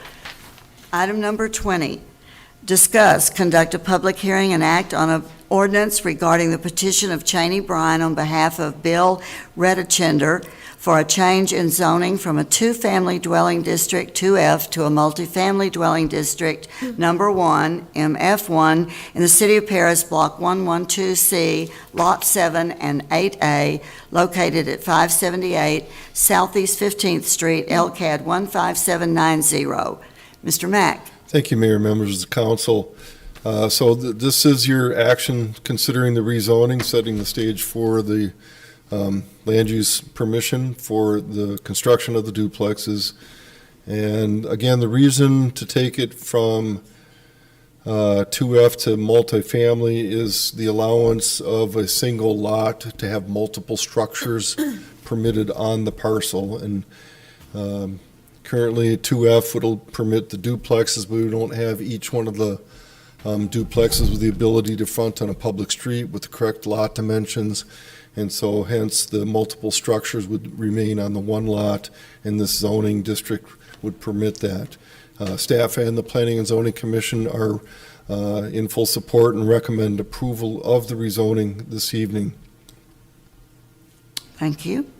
Item number 20, Discuss, conduct a public hearing, and act on an ordinance regarding the petition of Cheney Bryan on behalf of Bill Redechender for a change in zoning from a two-family dwelling district 2F to a multifamily dwelling district number 1, MF1, in the City of Paris, Block 112C, Lot 7 and 8A, located at 578 Southeast 15th Street, LCAD 15790. Mr. Mack.
Thank you, Mayor, members of the council. This is your action considering the rezoning, setting the stage for the land use permission for the construction of the duplexes. And again, the reason to take it from 2F to multifamily is the allowance of a single lot to have multiple structures permitted on the parcel. And currently, 2F will permit the duplexes, but we don't have each one of the duplexes with the ability to front on a public street with the correct lot dimensions. And so hence the multiple structures would remain on the one lot, and this zoning district would permit that. Staff and the Planning and Zoning Commission are in full support and recommend approval of the rezoning this evening.
Thank you.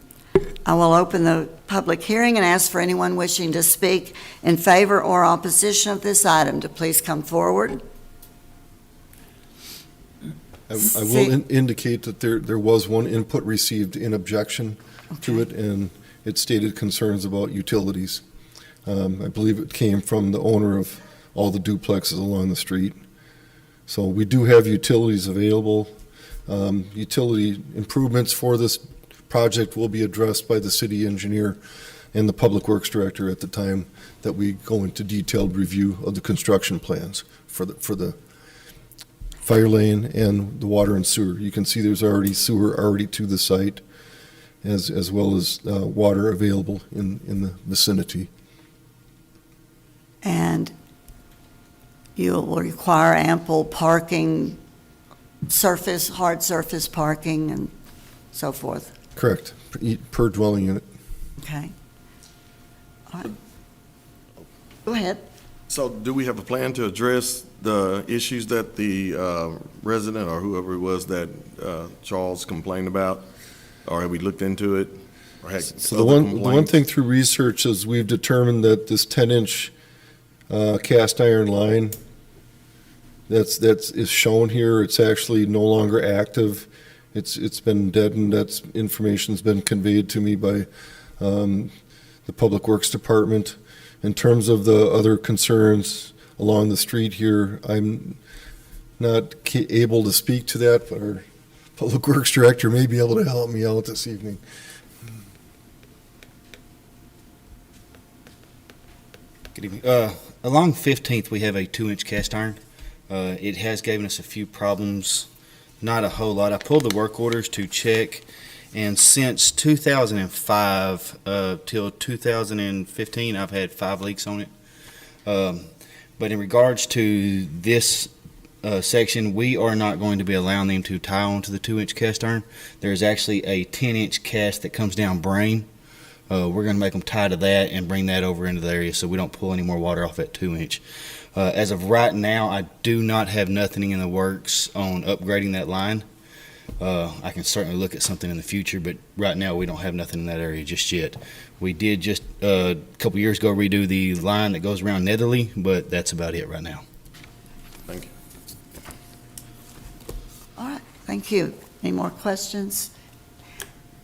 I will open the public hearing and ask for anyone wishing to speak in favor or opposition of this item to please come forward.
I will indicate that there was one input received in objection to it, and it stated concerns about utilities. I believe it came from the owner of all the duplexes along the street. So we do have utilities available. Utility improvements for this project will be addressed by the city engineer and the public works director at the time that we go into detailed review of the construction plans for the fire lane and the water and sewer. You can see there's already sewer already to the site, as well as water available in the vicinity.
And you'll require ample parking, surface, hard surface parking, and so forth.
Correct, per dwelling unit.
Okay. All right. Go ahead.
So do we have a plan to address the issues that the resident or whoever it was that Charles complained about? Or have we looked into it? Or had
So the one thing through research is we've determined that this 10-inch cast iron line is shown here, it's actually no longer active. It's been deadened. That information's been conveyed to me by the Public Works Department. In terms of the other concerns along the street here, I'm not able to speak to that, but our Public Works Director may be able to help me out this evening.
Good evening. Along 15th, we have a 2-inch cast iron. It has given us a few problems, not a whole lot. I pulled the work orders to check, and since 2005 till 2015, I've had 5 leaks on it. But in regards to this section, we are not going to be allowing them to tie onto the 2-inch cast iron. There's actually a 10-inch cast that comes down Brain. We're going to make them tie to that and bring that over into the area so we don't pull any more water off that 2-inch. As of right now, I do not have nothing in the works on upgrading that line. I can certainly look at something in the future, but right now we don't have nothing in that area just yet. We did just a couple years ago redo the line that goes around Netherly, but that's about it right now.
Thank you.
All right, thank you. Any more questions?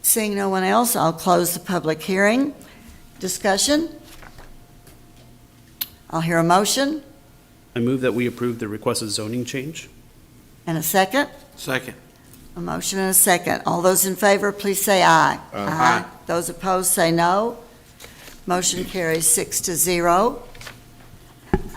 Seeing no one else, I'll close the public hearing. Discussion? I'll hear a motion
I move that we approve the requested zoning change.
and a second.
Second.
A motion and a second. All those in favor, please say aye.
Aye.
Those opposed, say no. Motion carries 6-0.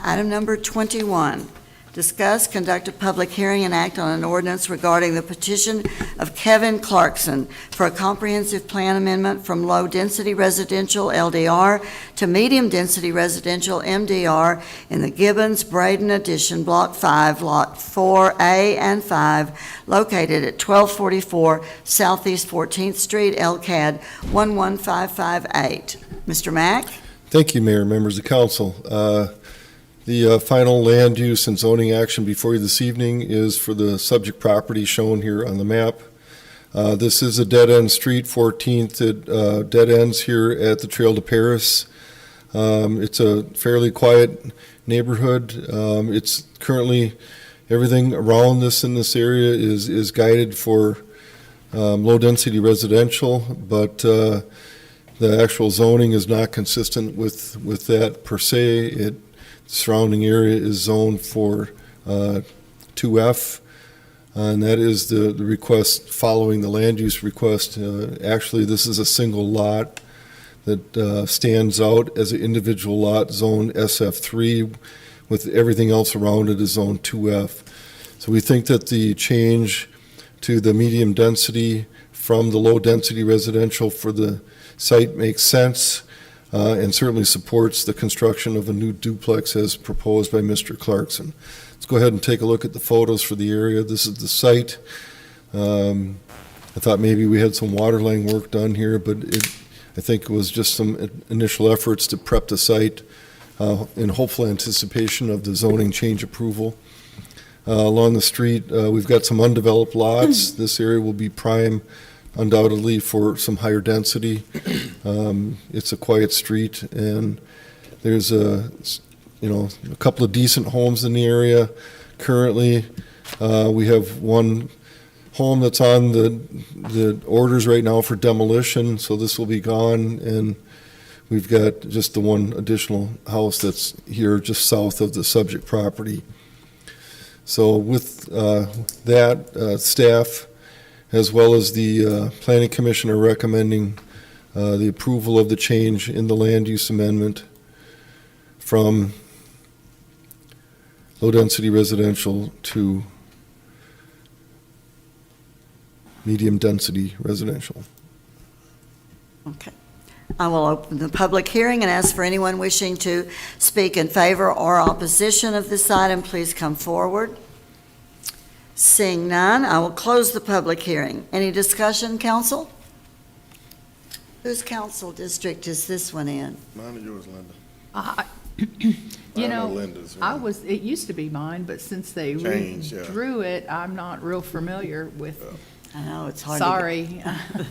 Item number 21, discuss, conduct a public hearing, and act on an ordinance regarding the petition of Kevin Clarkson for a comprehensive plan amendment from low-density residential LDR to medium-density residential MDR in the Gibbons Braden Addition, Block 5, Lot 4A and 5, located at 1244 Southeast 14th Street, LCAD 11558. Mr. Mack?
Thank you, Mayor, members of council. The final land use and zoning action before you this evening is for the subject property shown here on the map. This is a dead-end street, 14th. It dead ends here at the Trail to Paris. It's a fairly quiet neighborhood. It's currently, everything around this in this area is guided for low-density residential, but the actual zoning is not consistent with that per se. The surrounding area is zoned for 2F, and that is the request following the land use request. Actually, this is a single lot that stands out as an individual lot, zone SF3, with everything else around it is zone 2F. So we think that the change to the medium density from the low density residential for the site makes sense and certainly supports the construction of a new duplex as proposed by Mr. Clarkson. Let's go ahead and take a look at the photos for the area. This is the site. I thought maybe we had some water line work done here, but I think it was just some initial efforts to prep the site in hopeful anticipation of the zoning change approval. Along the street, we've got some undeveloped lots. This area will be prime undoubtedly for some higher density. It's a quiet street, and there's a couple of decent homes in the area. Currently, we have one home that's on the orders right now for demolition, so this will be gone, and we've got just the one additional house that's here just south of the subject property. So with that, staff as well as the Planning Commission are recommending the approval of the change in the land use amendment from low-density residential to medium-density residential.
Okay. I will open the public hearing and ask for anyone wishing to speak in favor or opposition of this item, please come forward. Seeing none, I will close the public hearing. Any discussion, council? Whose council district is this one in?
Mine or yours, Linda?
You
I
know,
Linda's.
it used to be mine, but since they
Changed, yeah.
redrew it, I'm not real familiar with.
I know, it's hard.
Sorry.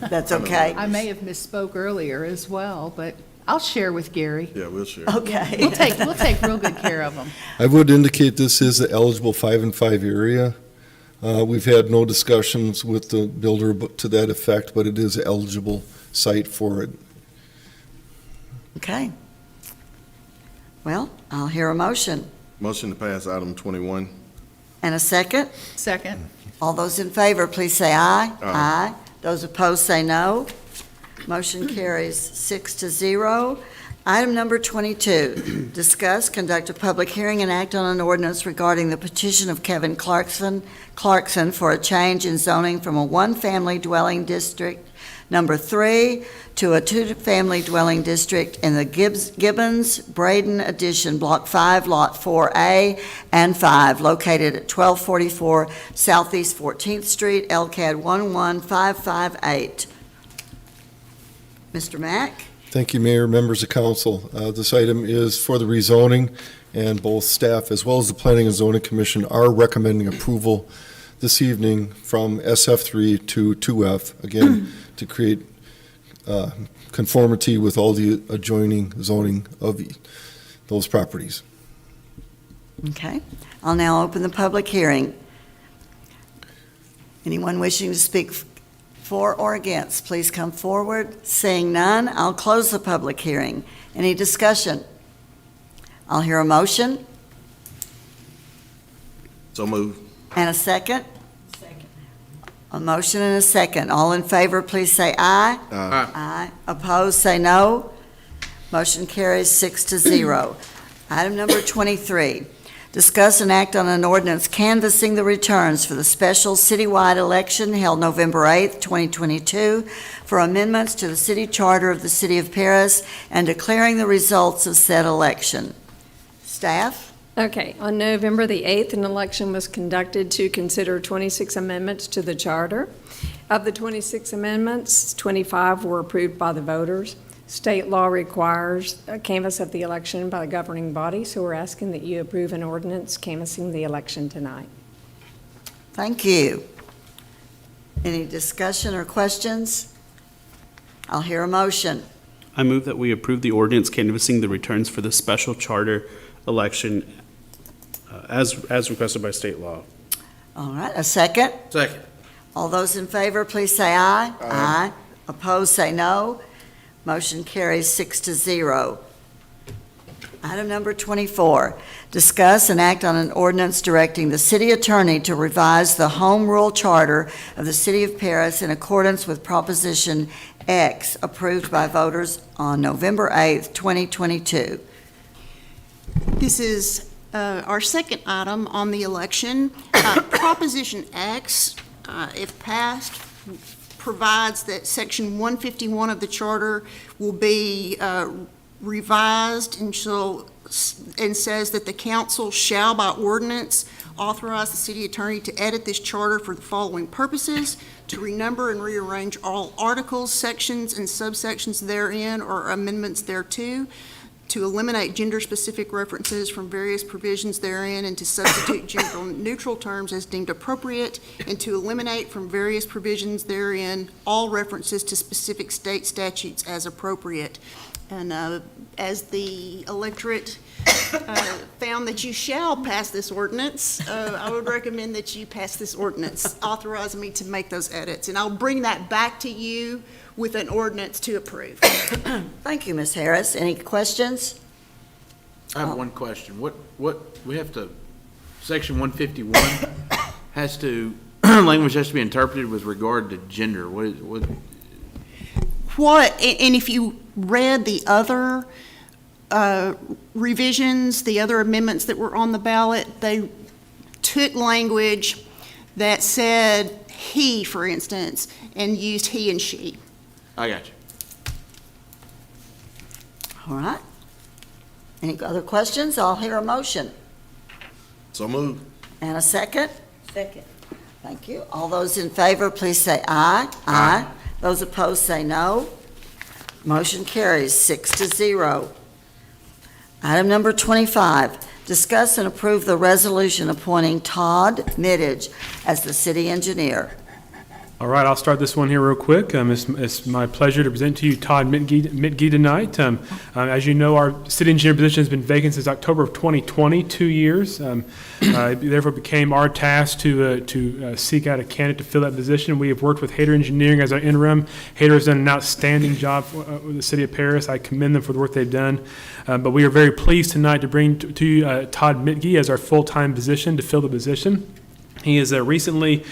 That's okay.
I may have misspoke earlier as well, but I'll share with Gary.
Yeah, we'll share.
Okay.
We'll take real good care of them.
I would indicate this is the eligible 5 and 5 area. We've had no discussions with the builder to that effect, but it is an eligible site for it.
Okay. Well, I'll hear a motion.
Motion to pass item 21.
And a second?
Second.
All those in favor, please say aye.
Aye.
Those opposed, say no. Motion carries 6-0. Item number 22, discuss, conduct a public hearing and act on an ordinance regarding the petition of Kevin Clarkson for a change in zoning from a one-family dwelling district number 3 to a two-family dwelling district in the Gibbons Braden Addition, Block 5, Lot 4A and 5, located at 1244 Southeast 14th Street, LCAD 11558. Mr. Mack?
Thank you, Mayor, members of council. This item is for the rezoning, and both staff as well as the Planning and Zoning Commission are recommending approval this evening from SF3 to 2F, again, to create conformity with all the adjoining zoning of those properties.
Okay. I'll now open the public hearing. Anyone wishing to speak for or against, please come forward. Seeing none, I'll close the public hearing. Any discussion? I'll hear a motion
So move.
and a second. A motion and a second. All in favor, please say aye. Aye. Opposed, say no. Motion carries 6-0. Item number 23, discuss and act on an ordinance canvassing the returns for the special citywide election held November 8th, 2022, for amendments to the city charter of the City of Paris and declaring the results of said election. Staff?
Okay, on November the 8th, an election was conducted to consider 26 amendments to the charter. Of the 26 amendments, 25 were approved by the voters. State law requires a canvass of the election by the governing body, so we're asking that you approve an ordinance canvassing the election tonight.
Thank you. Any discussion or questions? I'll hear a motion.
I move that we approve the ordinance canvassing the returns for the special charter election as requested by state law.
All right, a second?
Second.
All those in favor, please say aye. Aye. Opposed, say no. Motion carries 6-0. Item number 24, discuss and act on an ordinance directing the city attorney to revise the home rule charter of the city of Paris in accordance with Proposition X, approved by voters on November 8th, 2022.
This is our second item on the election. Proposition X, if passed, provides that Section 151 of the charter will be revised and says that the council shall by ordinance authorize the city attorney to edit this charter for the following purposes: to renumber and rearrange all articles, sections, and subsections therein or amendments thereto, to eliminate gender-specific references from various provisions therein and to substitute gender-neutral terms as deemed appropriate, and to eliminate from various provisions therein all references to specific state statutes as appropriate. And as the electorate found that you shall pass this ordinance, I would recommend that you pass this ordinance, authorizing me to make those edits. And I'll bring that back to you with an ordinance to approve.
Thank you, Ms. Harris. Any questions?
I have one question. What, we have to, Section 151 has to, language has to be interpreted with regard to gender. What,
and if you read the other revisions, the other amendments that were on the ballot, they took language that said he, for instance, and used he and she.
I got you.
All right. Any other questions? I'll hear a motion.
So moved.
And a second? Second. Thank you. All those in favor, please say aye. Aye. Those opposed, say no. Motion carries 6-0. Item number 25, discuss and approve the resolution appointing Todd Middage as the city engineer.
All right, I'll start this one here real quick. It's my pleasure to present to you Todd Mitge tonight. As you know, our city engineer position has been vacant since October of 2020, 2 years. It therefore became our task to seek out a candidate to fill that position. We have worked with Hayter Engineering as our interim. Hayter has done an outstanding job with the city of Paris. I commend them for the work they've done. But we are very pleased tonight to bring to you Todd Mitge as our full-time position to fill the position. He is he's currently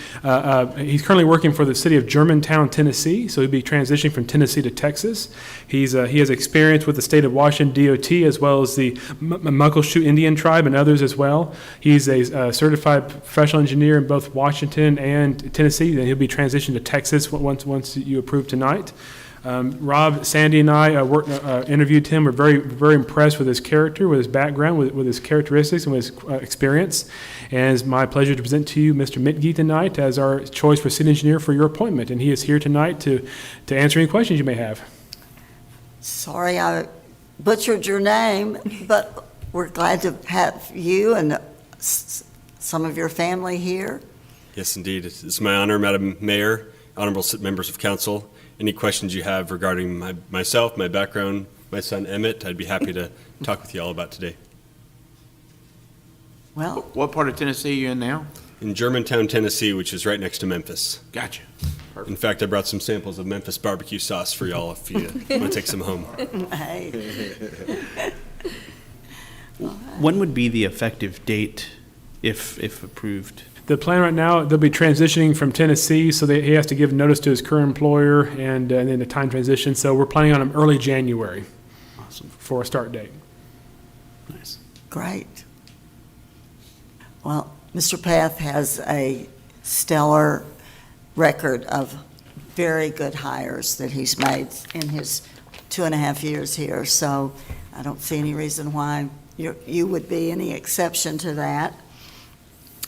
working for the city of Germantown, Tennessee, so he'll be transitioning from Tennessee to Texas. He has experience with the state of Washington DOT as well as the Muckleshoot Indian tribe and others as well. He's a certified professional engineer in both Washington and Tennessee, and he'll be transitioned to Texas once you approve tonight. Rob, Sandy, and I interviewed him. We're very, very impressed with his character, with his background, with his characteristics, and with his experience. And it's my pleasure to present to you Mr. Mitge tonight as our choice for city engineer for your appointment. And he is here tonight to answer any questions you may have.
Sorry I butchered your name, but we're glad to have you and some of your family here.
Yes, indeed. It's my honor, Madam Mayor, honorable members of council. Any questions you have regarding myself, my background, my son Emmett, I'd be happy to talk with you all about today.
Well,
what part of Tennessee are you in now?
In Germantown, Tennessee, which is right next to Memphis.
Gotcha. Perfect.
In fact, I brought some samples of Memphis barbecue sauce for y'all if you want to take some home.
Hey.
When would be the effective date if approved?
The plan right now, they'll be transitioning from Tennessee, so he has to give notice to his current employer and then a time transition. So we're planning on him early January.
Awesome.
For a start date.
Nice.
Great. Well, Mr. Path has a stellar record of very good hires that he's made in his 2.5 years here, so I don't see any reason why you would be any exception to that.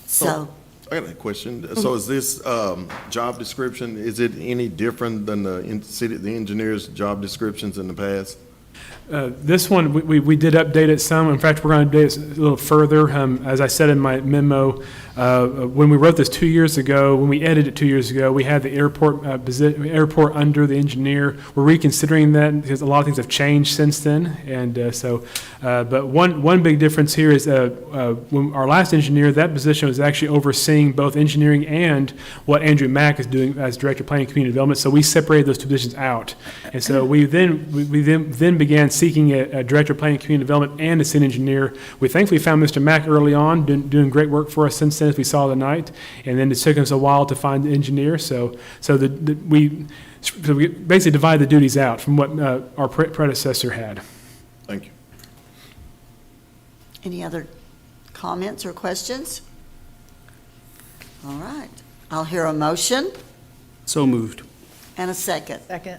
So
I got a question. So is this job description, is it any different than the engineer's job descriptions in the past?
This one, we did update it some. In fact, we're going to update it a little further. As I said in my memo, when we wrote this 2 years ago, when we edited it 2 years ago, we had the airport airport under the engineer. We're reconsidering that because a lot of things have changed since then. And but one big difference here is when our last engineer, that position was actually overseeing both engineering and what Andrew Mack is doing as Director of Planning and Community Development. So we separated those two positions out. And so we then began seeking a Director of Planning and Community Development and a city engineer. We thankfully found Mr. Mack early on, doing great work for us since then, as we saw tonight. And then it took us a while to find the engineer. So we basically divided the duties out from what our predecessor had.
Thank you.
Any other comments or questions? All right. I'll hear a motion
So moved.
and a second.
Second.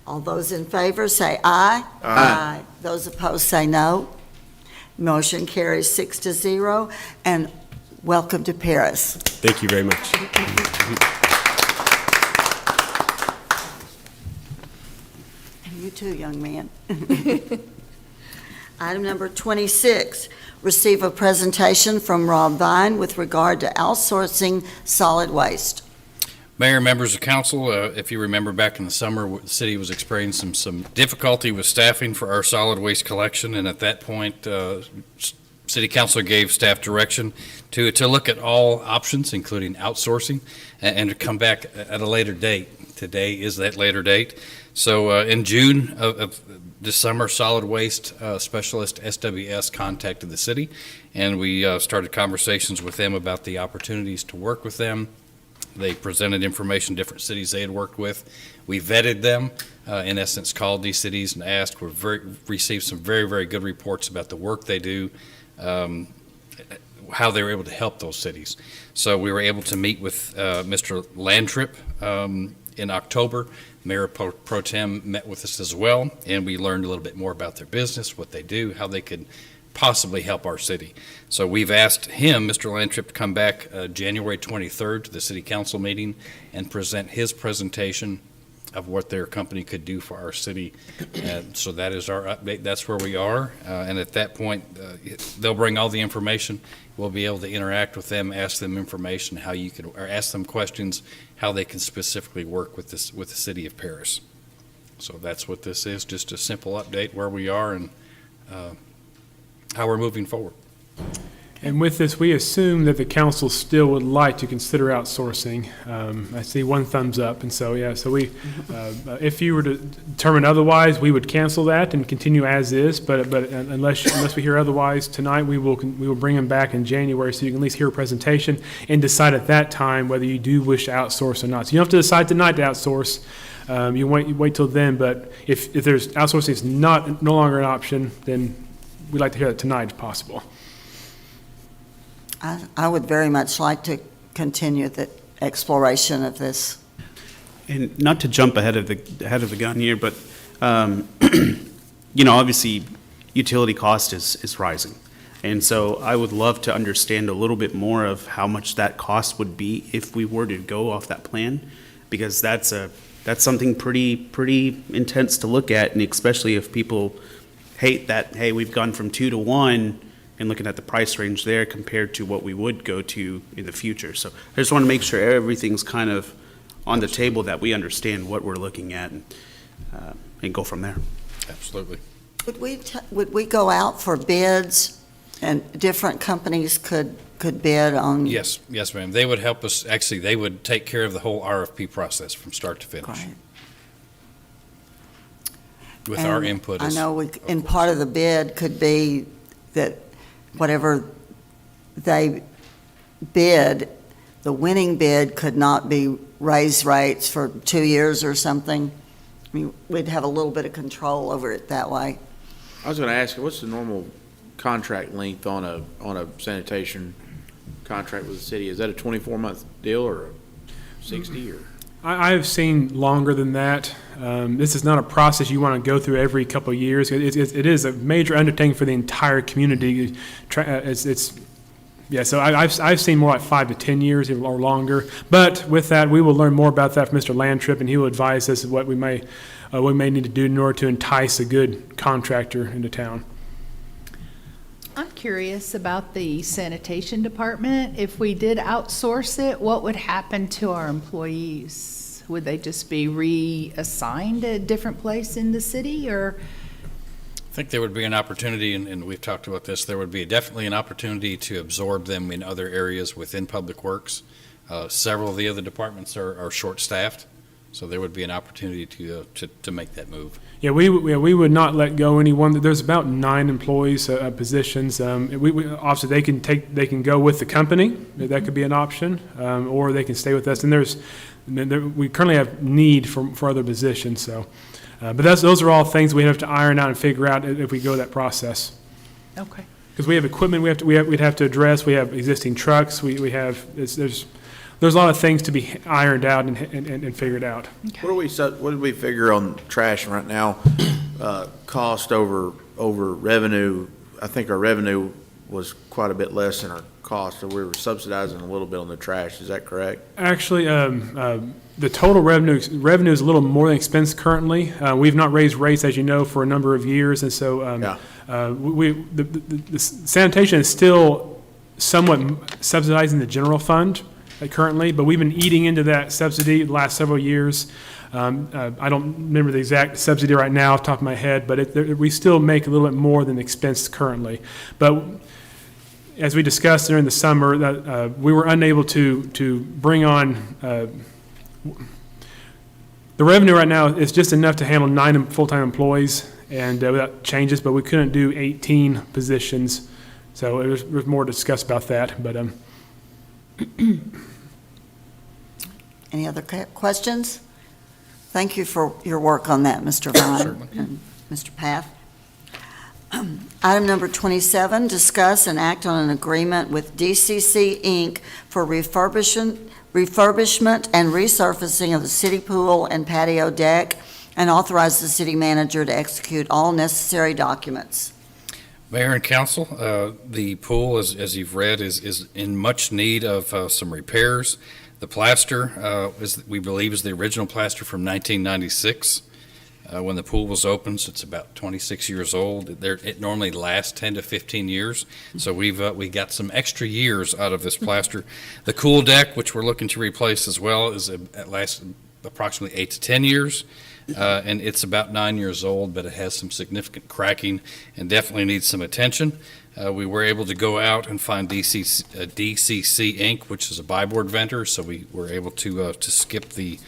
All those in favor say aye. Aye. Those opposed say no. Motion carries 6-0, and welcome to Paris.
Thank you very much.
And you too, young man. Item number 26, receive a presentation from Rob Vine with regard to outsourcing solid waste.
Mayor, members of council, if you remember back in the summer, the city was experiencing some difficulty with staffing for our solid waste collection, and at that point, city council gave staff direction to look at all options, including outsourcing, and to come back at a later date. Today is that later date. So in June of this summer, solid waste specialist SWS contacted the city, and we started conversations with them about the opportunities to work with them. They presented information, different cities they had worked with. We vetted them, in essence, called these cities and asked. We've received some very, very good reports about the work they do, how they were able to help those cities. So we were able to meet with Mr. Landtrip in October. Mayor Pro Tem met with us as well, and we learned a little bit more about their business, what they do, how they could possibly help our city. So we've asked him, Mr. Landtrip, to come back January 23rd to the city council meeting and present his presentation of what their company could do for our city. So that is our update. That's where we are. And at that point, they'll bring all the information. We'll be able to interact with them, ask them information, how you can, or ask them questions, how they can specifically work with this, with the city of Paris. So that's what this is, just a simple update where we are and how we're moving forward.
And with this, we assume that the council still would like to consider outsourcing. I see one thumbs up, and so, yeah, so we, if you were to determine otherwise, we would cancel that and continue as is, but unless we hear otherwise tonight, we will bring them back in January, so you can at least hear a presentation and decide at that time whether you do wish to outsource or not. So you don't have to decide tonight to outsource. You wait till then, but if there's outsourcing is no longer an option, then we'd like to hear that tonight if possible.
I would very much like to continue the exploration of this.
And not to jump ahead of the gun here, but obviously, utility cost is rising, and so I would love to understand a little bit more of how much that cost would be if we were to go off that plan, because that's something pretty intense to look at, and especially if people hate that. Hey, we've gone from 2 to 1. And looking at the price range there compared to what we would go to in the future. So I just want to make sure everything's kind of on the table, that we understand what we're looking at and go from there.
Absolutely.
Would we go out for bids and different companies could bid on?
Yes, ma'am. They would help us. Actually, they would take care of the whole RFP process from start to finish.
Right.
With our input.
I know in part of the bid could be that whatever they bid, the winning bid could not be raised rates for 2 years or something. I mean, we'd have a little bit of control over it that way.
I was going to ask you, what's the normal contract length on a sanitation contract with the city? Is that a 24-month deal or a 60 or?
I have seen longer than that. This is not a process you want to go through every couple of years. It is a major undertaking for the entire community. It's Yeah, so I've seen more like 5 to 10 years or longer. But with that, we will learn more about that from Mr. Landtrip, and he will advise us of what we may need to do in order to entice a good contractor into town.
I'm curious about the sanitation department. If we did outsource it, what would happen to our employees? Would they just be reassigned a different place in the city, or?
I think there would be an opportunity, and we've talked about this, there would be definitely an opportunity to absorb them in other areas within Public Works. Several of the other departments are short-staffed, so there would be an opportunity to make that move.
Yeah, we would not let go anyone. There's about 9 employees, positions. Obviously, they can go with the company. That could be an option, or they can stay with us. And we currently have need for other positions. So, but those are all things we have to iron out and figure out if we go that process.
Okay.
Because we have equipment we'd have to address. We have existing trucks. There's a lot of things to be ironed out and figured out.
What did we figure on trash right now? Cost over revenue. I think our revenue was quite a bit less than our cost, so we were subsidizing a little bit on the trash. Is that correct?
Actually, the total revenue is a little more than expense currently. We've not raised rates, as you know, for a number of years, and so the sanitation is still somewhat subsidizing the general fund currently, but we've been eating into that subsidy the last several years. I don't remember the exact subsidy right now off the top of my head, but we still make a little bit more than expense currently. But as we discussed during the summer, we were unable to bring on the revenue right now is just enough to handle 9 full-time employees and without changes, but we couldn't do 18 positions. So there's more to discuss about that, but
Any other questions? Thank you for your work on that, Mr. Vaughn and Mr. Path. Item number 27, discuss and act on an agreement with DCC Inc. for refurbishment and resurfacing of the city pool and patio deck, and authorize the city manager to execute all necessary documents.
Mayor and council, the pool, as you've read, is in much need of some repairs. The plaster, we believe, is the original plaster from 1996 when the pool was opened, so it's about 26 years old. It normally lasts 10 to 15 years, so we got some extra years out of this plaster. The cool deck, which we're looking to replace as well, lasts approximately 8 to 10 years. And it's about 9 years old, but it has some significant cracking and definitely needs some attention. We were able to go out and find DCC Inc., which is a buy-board vendor, so we were able to skip the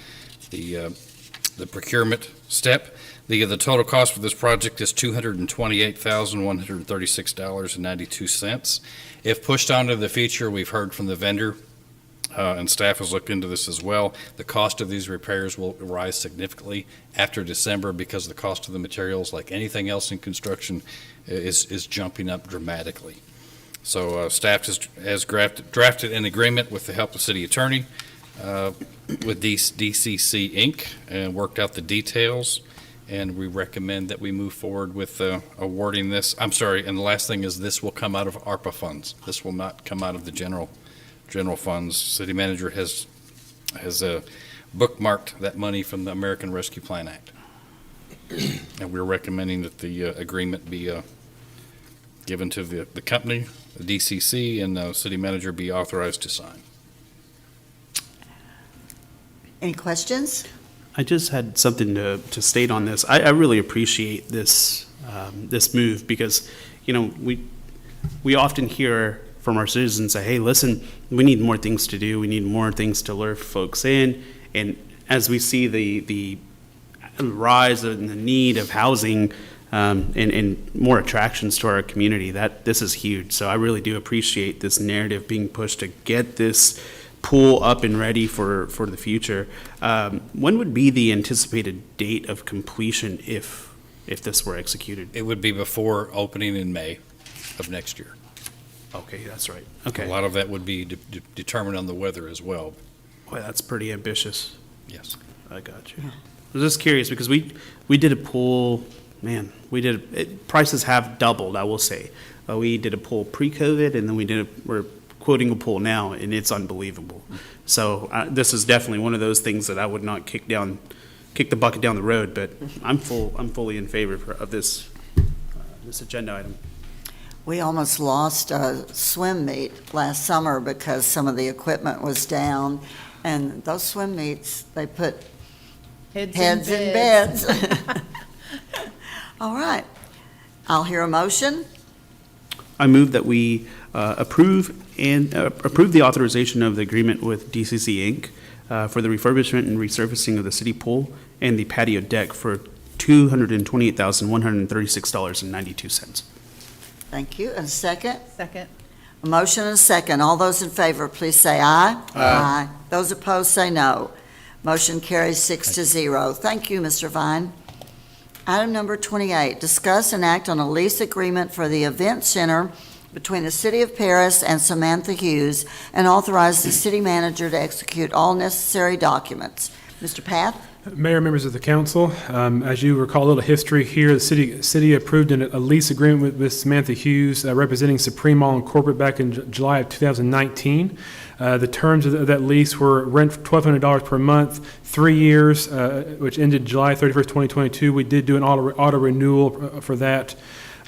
procurement step. The total cost for this project is $228,136.92. If pushed onto the future, we've heard from the vendor, and staff has looked into this as well. The cost of these repairs will rise significantly after December because the cost of the materials, like anything else in construction, is jumping up dramatically. So staff has drafted an agreement with the help of city attorney with DCC Inc. and worked out the details, and we recommend that we move forward with awarding this. I'm sorry, and the last thing is this will come out of ARPA funds. This will not come out of the general funds. City manager has bookmarked that money from the American Rescue Plan Act. And we're recommending that the agreement be given to the company, the DCC, and the city manager be authorized to sign.
Any questions?
I just had something to state on this. I really appreciate this this move because, you know, we often hear from our citizens say, hey, listen, we need more things to do. We need more things to lure folks in. And as we see the rise in the need of housing and more attractions to our community, this is huge. So I really do appreciate this narrative being pushed to get this pool up and ready for the future. When would be the anticipated date of completion if this were executed?
It would be before opening in May of next year.
Okay, that's right. Okay.
A lot of that would be determined on the weather as well.
Boy, that's pretty ambitious.
Yes.
I got you. I was just curious because we did a pool, man, prices have doubled, I will say. We did a pool pre-COVID, and then we're quoting a pool now, and it's unbelievable. So this is definitely one of those things that I would not kick the bucket down the road, but I'm fully in favor of this agenda item.
We almost lost a swim meet last summer because some of the equipment was down, and those swim meets, they put heads in beds. All right. I'll hear a motion.
I move that we approve the authorization of the agreement with DCC Inc. For the refurbishment and resurfacing of the city pool and the patio deck for $228,136.92.
Thank you. And a second?
Second.
A motion and a second. All those in favor, please say aye. Aye. Those opposed, say no. Motion carries 6-0. Thank you, Mr. Vine. Item number 28, discuss and act on a lease agreement for the Event Center between the City of Paris and Samantha Hughes, and authorize the city manager to execute all necessary documents. Mr. Path?
Mayor, members of the council, as you recall, a little history here. The city approved a lease agreement with Samantha Hughes, representing Supreme Mall Incorporated back in July of 2019. The terms of that lease were rent for $1,200 per month, 3 years, which ended July 31st, 2022. We did do an auto renewal for that.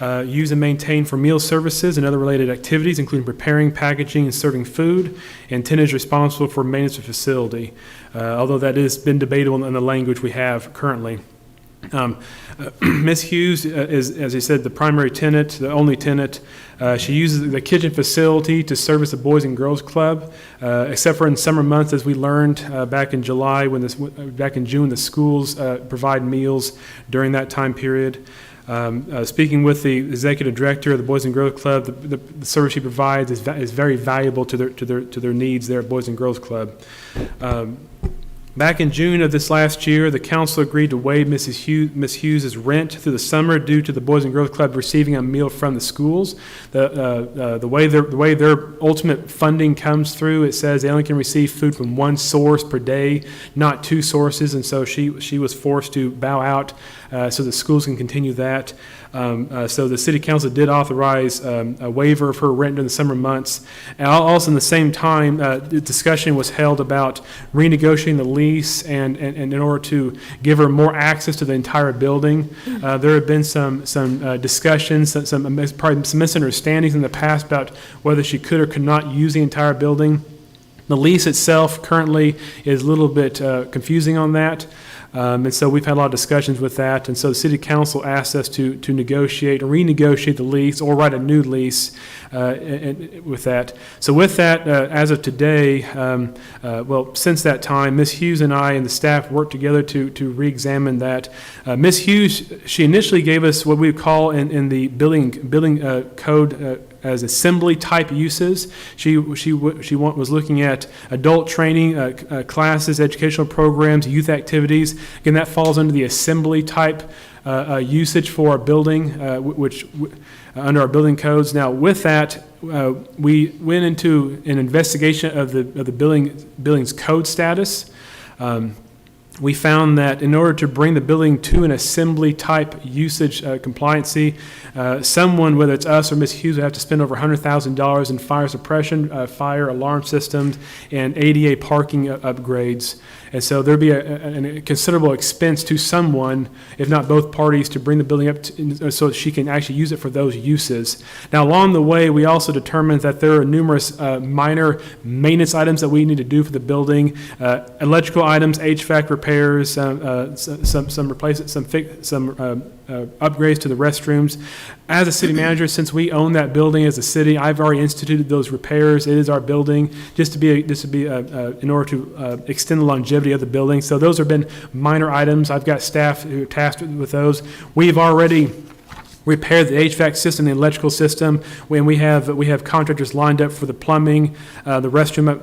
Use and maintain for meal services and other related activities, including preparing, packaging, and serving food. And tenant is responsible for maintenance of facility, although that has been debatable in the language we have currently. Ms. Hughes is, as I said, the primary tenant, the only tenant. She uses the kitchen facility to service the Boys and Girls Club, except for in summer months, as we learned back in July, back in June, the schools provide meals during that time period. Speaking with the executive director of the Boys and Girls Club, the service she provides is very valuable to their needs there at Boys and Girls Club. Back in June of this last year, the council agreed to waive Ms. Hughes' rent through the summer due to the Boys and Girls Club receiving a meal from the schools. The way their ultimate funding comes through, it says they only can receive food from one source per day, not two sources, and so she was forced to bow out so the schools can continue that. So the city council did authorize a waiver of her rent during the summer months. And also in the same time, the discussion was held about renegotiating the lease and in order to give her more access to the entire building. There have been some discussions, probably some misunderstandings in the past about whether she could or could not use the entire building. The lease itself currently is a little bit confusing on that. And so we've had a lot of discussions with that. And so the city council asked us to negotiate or renegotiate the lease or write a new lease with that. So with that, as of today, since that time, Ms. Hughes and I and the staff worked together to re-examine that. Ms. Hughes, she initially gave us what we would call in the building code as assembly type uses. She was looking at adult training classes, educational programs, youth activities. Again, that falls under the assembly type usage for our building, which under our building codes. Now, with that, we went into an investigation of the building's code status. We found that in order to bring the building to an assembly type usage compliancy, someone, whether it's us or Ms. Hughes, would have to spend over $100,000 in fire suppression, fire alarm systems, and ADA parking upgrades. And so there'd be a considerable expense to someone, if not both parties, to bring the building up so that she can actually use it for those uses. Now, along the way, we also determined that there are numerous minor maintenance items that we need to do for the building, electrical items, HVAC repairs, some upgrades to the restrooms. As a city manager, since we own that building as a city, I've already instituted those repairs. It is our building, just to be in order to extend the longevity of the building. So those have been minor items. I've got staff who are tasked with those. We've already repaired the HVAC system, the electrical system. When we have contractors lined up for the plumbing, the restroom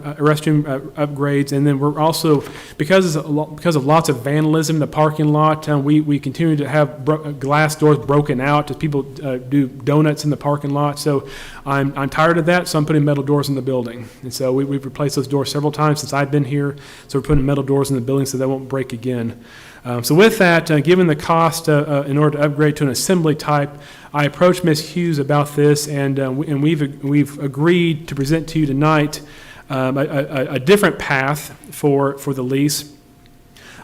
upgrades, and then we're also, because of lots of vandalism in the parking lot, we continue to have glass doors broken out as people do donuts in the parking lot. So I'm tired of that, so I'm putting metal doors in the building. And so we've replaced those doors several times since I've been here. So we're putting metal doors in the building so that won't break again. So with that, given the cost in order to upgrade to an assembly type, I approached Ms. Hughes about this, and we've agreed to present to you tonight a different path for the lease.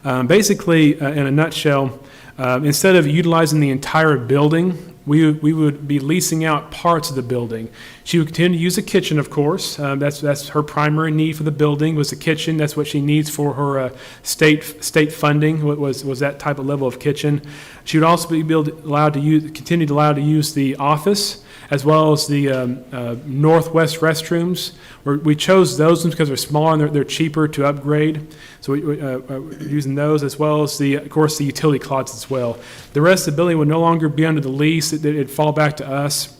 Basically, in a nutshell, instead of utilizing the entire building, we would be leasing out parts of the building. She would continue to use the kitchen, of course. That's her primary need for the building, was the kitchen. That's what she needs for her state funding, was that type of level of kitchen. She would also be allowed to use the office, as well as the northwest restrooms. We chose those ones because they're smaller and they're cheaper to upgrade. So we're using those, as well as of course, the utility closets as well. The rest of the building would no longer be under the lease. It'd fall back to us.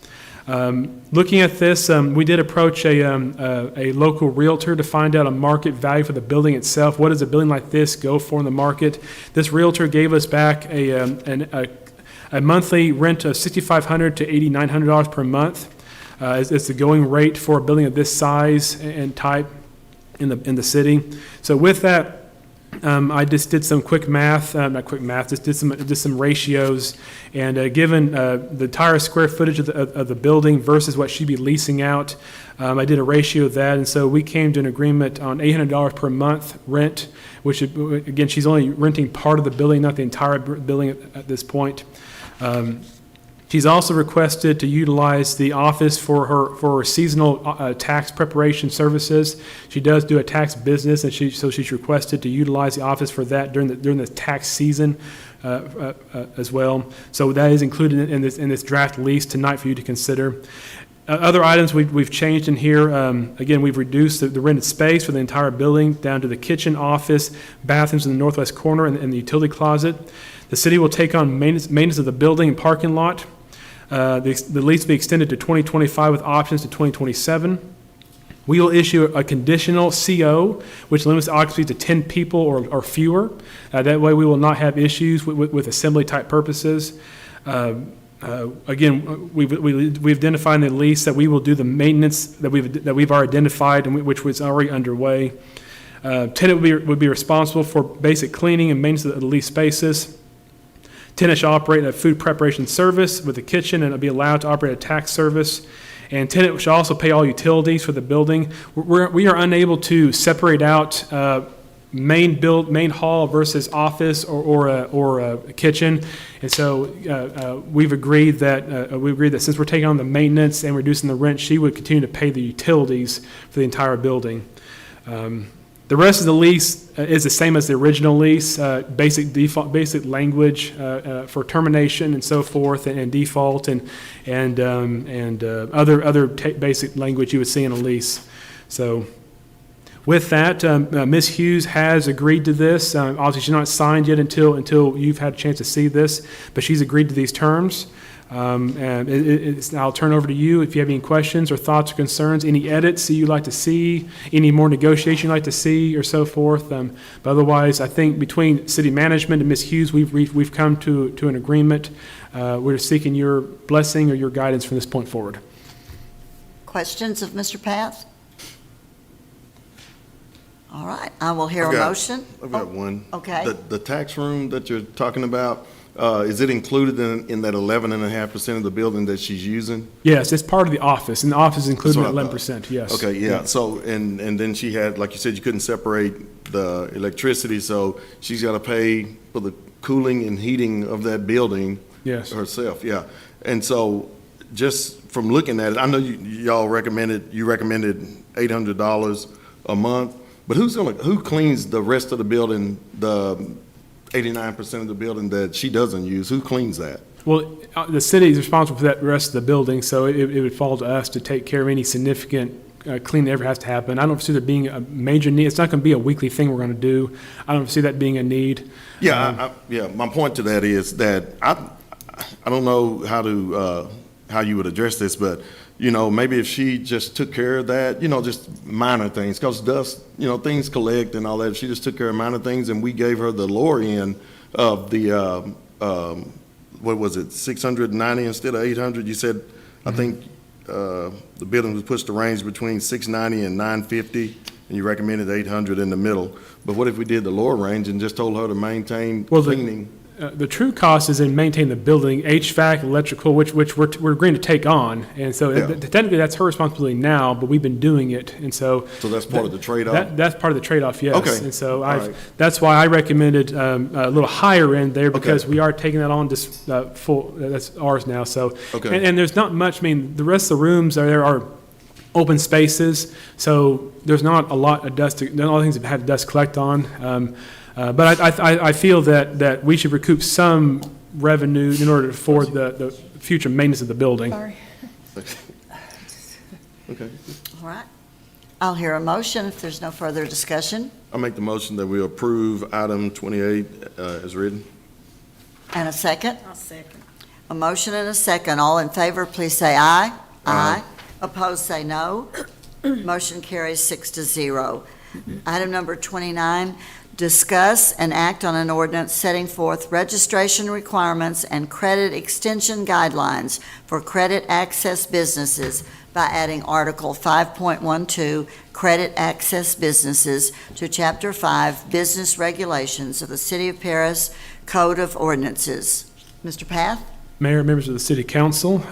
Looking at this, we did approach a local realtor to find out a market value for the building itself. What does a building like this go for in the market? This realtor gave us back a monthly rent of $6,500 to $8,900 per month. It's the going rate for a building of this size and type in the city. So with that, I just did some quick math, just did some ratios, and given the entire square footage of the building versus what she'd be leasing out, I did a ratio of that, and so we came to an agreement on $800 per month rent, which, again, she's only renting part of the building, not the entire building at this point. She's also requested to utilize the office for her seasonal tax preparation services. She does do a tax business, and so she's requested to utilize the office for that during the tax season as well. So that is included in this draft lease tonight for you to consider. Other items we've changed in here, again, we've reduced the rented space for the entire building down to the kitchen, office, bathrooms in the northwest corner, and the utility closet. The city will take on maintenance of the building and parking lot. The lease will be extended to 2025 with options to 2027. We will issue a conditional CO, which limits the occupancy to 10 people or fewer. That way we will not have issues with assembly-type purposes. Again, we've identified in the lease that we will do the maintenance that we've already identified, and which was already underway. Tenant would be responsible for basic cleaning and maintenance of the leased spaces. Tenant shall operate a food preparation service with a kitchen, and it'll be allowed to operate a tax service. And tenant shall also pay all utilities for the building. We are unable to separate out main hall versus office or a kitchen, and so we've agreed that since we're taking on the maintenance and reducing the rent, she would continue to pay the utilities for the entire building. The rest of the lease is the same as the original lease, basic language for termination and so forth, and default and other basic language you would see in a lease. So with that, Ms. Hughes has agreed to this. Obviously, she's not signed yet until you've had a chance to see this, but she's agreed to these terms. And I'll turn over to you if you have any questions or thoughts or concerns, any edits that you'd like to see, any more negotiation you'd like to see, or so forth. But otherwise, I think between city management and Ms. Hughes, we've come to an agreement. We're seeking your blessing or your guidance from this point forward.
Questions of Mr. Path? All right, I will hear a motion.
I've got one.
Okay.
The tax room that you're talking about, is it included in that 11.5% of the building that she's using?
Yes, it's part of the office, and the office is included at
That's what
11%, yes.
Okay, yeah, so, and then she had, like you said, you couldn't separate the electricity, so she's got to pay for the cooling and heating of that building herself, yeah. And so, just from looking at it, I know you recommended $800 a month, but who cleans the rest of the building, the 89% of the building that she doesn't use? Who cleans that?
Well, the city is responsible for that rest of the building, so it would fall to us to take care of any significant cleaning that ever has to happen. I don't see there being a major need. It's not going to be a weekly thing we're going to do. I don't see that being a need.
Yeah, my point to that is that I don't know how you would address this, but maybe if she just took care of that, just minor things, because dust, things collect and all that. If she just took care of minor things, and we gave her the lower end of the, what was it, 690 instead of 800? You said, I think the building was pushed to range between 690 and 950 and you recommended 800 in the middle. But what if we did the lower range and just told her to maintain
Well,
cleaning?
The true cost is in maintaining the building, HVAC, electrical, which we're agreeing to take on. And so
Yeah.
technically, that's her responsibility now, but we've been doing it. And so.
So that's part of the trade-off?
That's part of the trade-off, yes.
Okay.
And so
All right.
that's why I recommended a little higher end there, because we are taking that on just full, that's ours now, so.
Okay.
And there's not much, I mean, the rest of the rooms there are open spaces, so there's not a lot of dust, not all the things that had dust collect on. But I feel that we should recoup some revenue in order to afford the future maintenance of the building.
Sorry.
Okay.
All right. I'll hear a motion if there's no further discussion.
I make the motion that we approve item 28 as written.
And a second?
I'll second.
A motion and a second. All in favor, please say aye. Aye. Opposed, say no. Motion carries 6-0. Item number 29, discuss and act on an ordinance setting forth registration requirements and credit extension guidelines for credit access businesses by adding Article 5.12, Credit Access Businesses, to Chapter 5, Business Regulations of the City of Paris Code of Ordinances. Mr. Path?
Mayor, members of the City Council,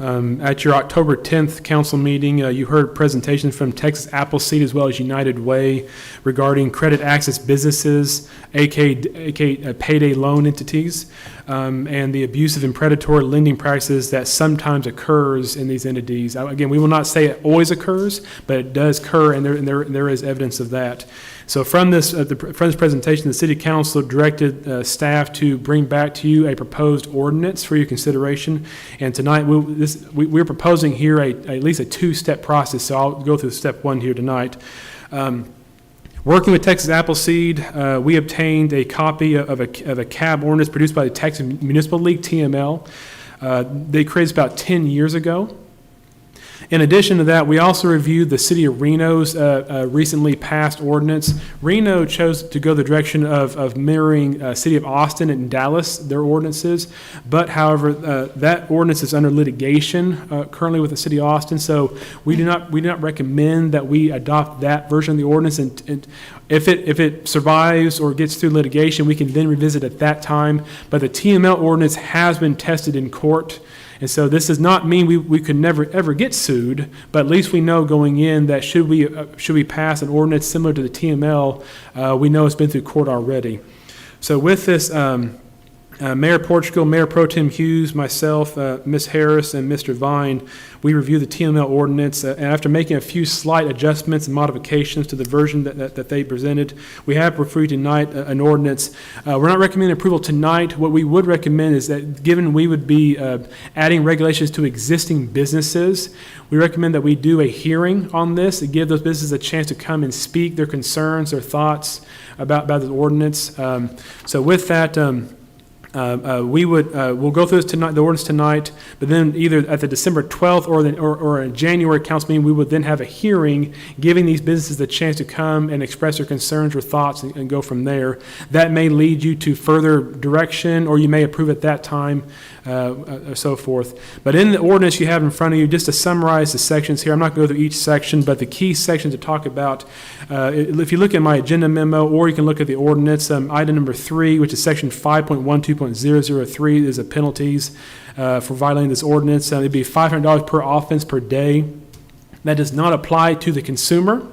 at your October 10th council meeting, you heard presentations from Texas Appleseed as well as United Way regarding credit access businesses, aka payday loan entities, and the abusive and predatory lending practices that sometimes occurs in these entities. Again, we will not say it always occurs, but it does occur, and there is evidence of that. So from this presentation, the City Council directed staff to bring back to you a proposed ordinance for your consideration. And tonight, we're proposing here at least a two-step process, so I'll go through step one here tonight. Working with Texas Appleseed, we obtained a copy of a CAB ordinance produced by the Texas Municipal League, TML. They created about 10 years ago. In addition to that, we also reviewed the City of Reno's recently passed ordinance. Reno chose to go the direction of mirroring City of Austin and Dallas, their ordinances. But however, that ordinance is under litigation currently with the City of Austin, so we do not recommend that we adopt that version of the ordinance. And if it survives or gets through litigation, we can then revisit at that time. But the TML ordinance has been tested in court. And so this does not mean we could never, ever get sued, but at least we know going in that should we pass an ordinance similar to the TML, we know it's been through court already. So with this, Mayor Portugal, Mayor Pro Tem Hughes, myself, Ms. Harris, and Mr. Vine, we reviewed the TML ordinance, and after making a few slight adjustments and modifications to the version that they presented, we have before you tonight an ordinance. We're not recommending approval tonight. What we would recommend is that, given we would be adding regulations to existing businesses, we recommend that we do a hearing on this and give those businesses a chance to come and speak their concerns, their thoughts about the ordinance. So with that, we'll go through this tonight, the ordinance tonight, but then either at the December 12th or a January council meeting, we would then have a hearing giving these businesses the chance to come and express their concerns or thoughts and go from there. That may lead you to further direction, or you may approve at that time, or so forth. But in the ordinance you have in front of you, just to summarize the sections here, I'm not going to go through each section, but the key sections to talk about, if you look at my agenda memo, or you can look at the ordinance, item number 3, which is section 5.12.003, is the penalties for violating this ordinance. It'd be $500 per offense per day. That does not apply to the consumer.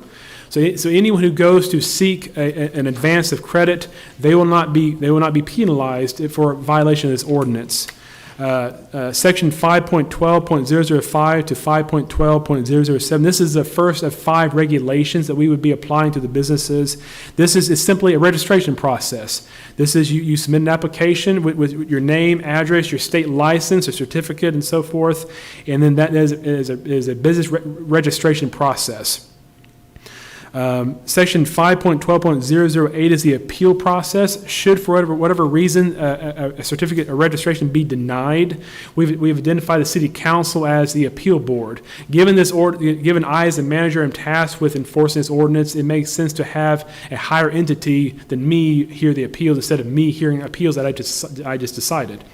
So anyone who goes to seek an advance of credit, they will not be penalized for violation of this ordinance. Section 5.12.005 to 5.12.007. This is the first of 5 regulations that we would be applying to the businesses. This is simply a registration process. This is you submit an application with your name, address, your state license, or certificate, and so forth, and then that is a business registration process. Section 5.12.008 is the appeal process. Should, for whatever reason, a certificate or registration be denied, we've identified the City Council as the appeal board. Given I as the manager am tasked with enforcing this ordinance, it makes sense to have a higher entity than me hear the appeals instead of me hearing appeals that I just decided.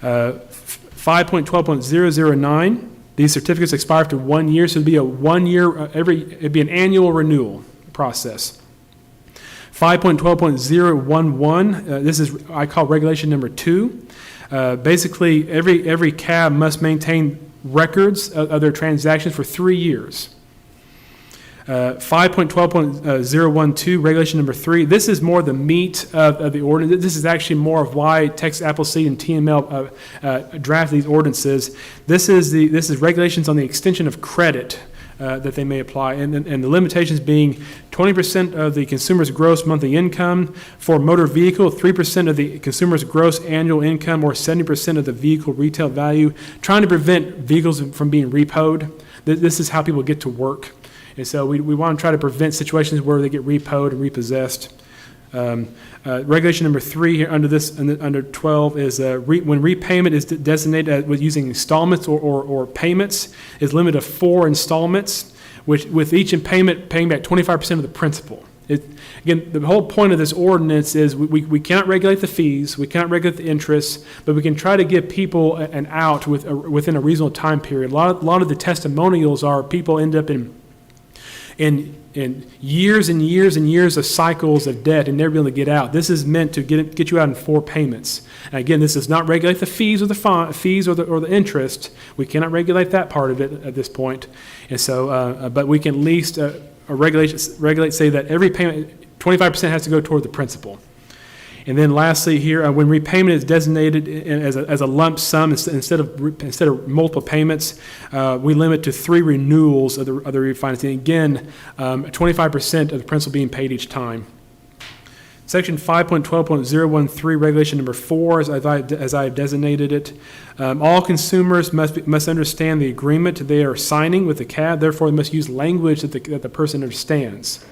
5.12.009. These certificates expire after 1 year, so it'd be it'd be an annual renewal process. 5.12.011, this is, I call regulation number 2. Basically, every cab must maintain records of their transactions for 3 years. 5.12.012, regulation number 3. This is more the meat of the ordinance. This is actually more of why Texas Appleseed and TML draft these ordinances. This is regulations on the extension of credit that they may apply, and the limitations being 20% of the consumer's gross monthly income for motor vehicle, 3% of the consumer's gross annual income, or 70% of the vehicle retail value, trying to prevent vehicles from being repoed. This is how people get to work. And so we want to try to prevent situations where they get repoed and repossessed. Regulation number 3 here under 12 is when repayment is designated with using installments or payments is limited to 4 installments, which with each payment paying back 25% of the principal. Again, the whole point of this ordinance is we cannot regulate the fees, we cannot regulate the interest, but we can try to give people an out within a reasonable time period. A lot of the testimonials are people end up in years and years and years of cycles of debt and never be able to get out. This is meant to get you out in 4 payments. And again, this does not regulate the fees or the interest. We cannot regulate that part of it at this point. And so, but we can at least regulate, say that every payment, 25% has to go toward the principal. And then lastly here, when repayment is designated as a lump sum instead of multiple payments, we limit to 3 renewals of the refinancing. Again, 25% of the principal being paid each time. Section 5.12.013, regulation number 4, as I have designated it, all consumers must understand the agreement they are signing with the cab. Therefore, they must use language that the person understands.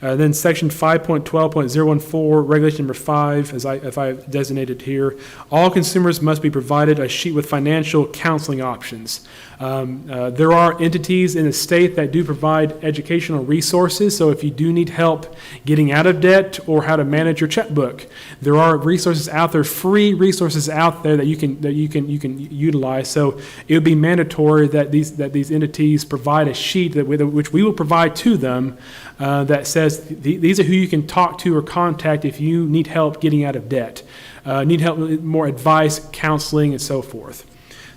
Then section 5.12.014, regulation number 5, as I've designated here, all consumers must be provided a sheet with financial counseling options. There are entities in the state that do provide educational resources, so if you do need help getting out of debt or how to manage your checkbook, there are resources out there, free resources out there that you can utilize. So it would be mandatory that these entities provide a sheet which we will provide to them that says these are who you can talk to or contact if you need help getting out of debt, need help with more advice, counseling, and so forth.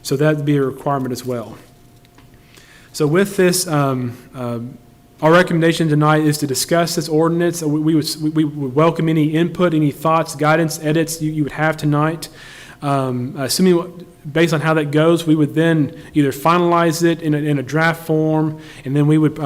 So that would be a requirement as well. So with this, our recommendation tonight is to discuss this ordinance. We would welcome any input, any thoughts, guidance, edits you would have tonight. Assuming based on how that goes, we would then either finalize it in a draft form, and then we would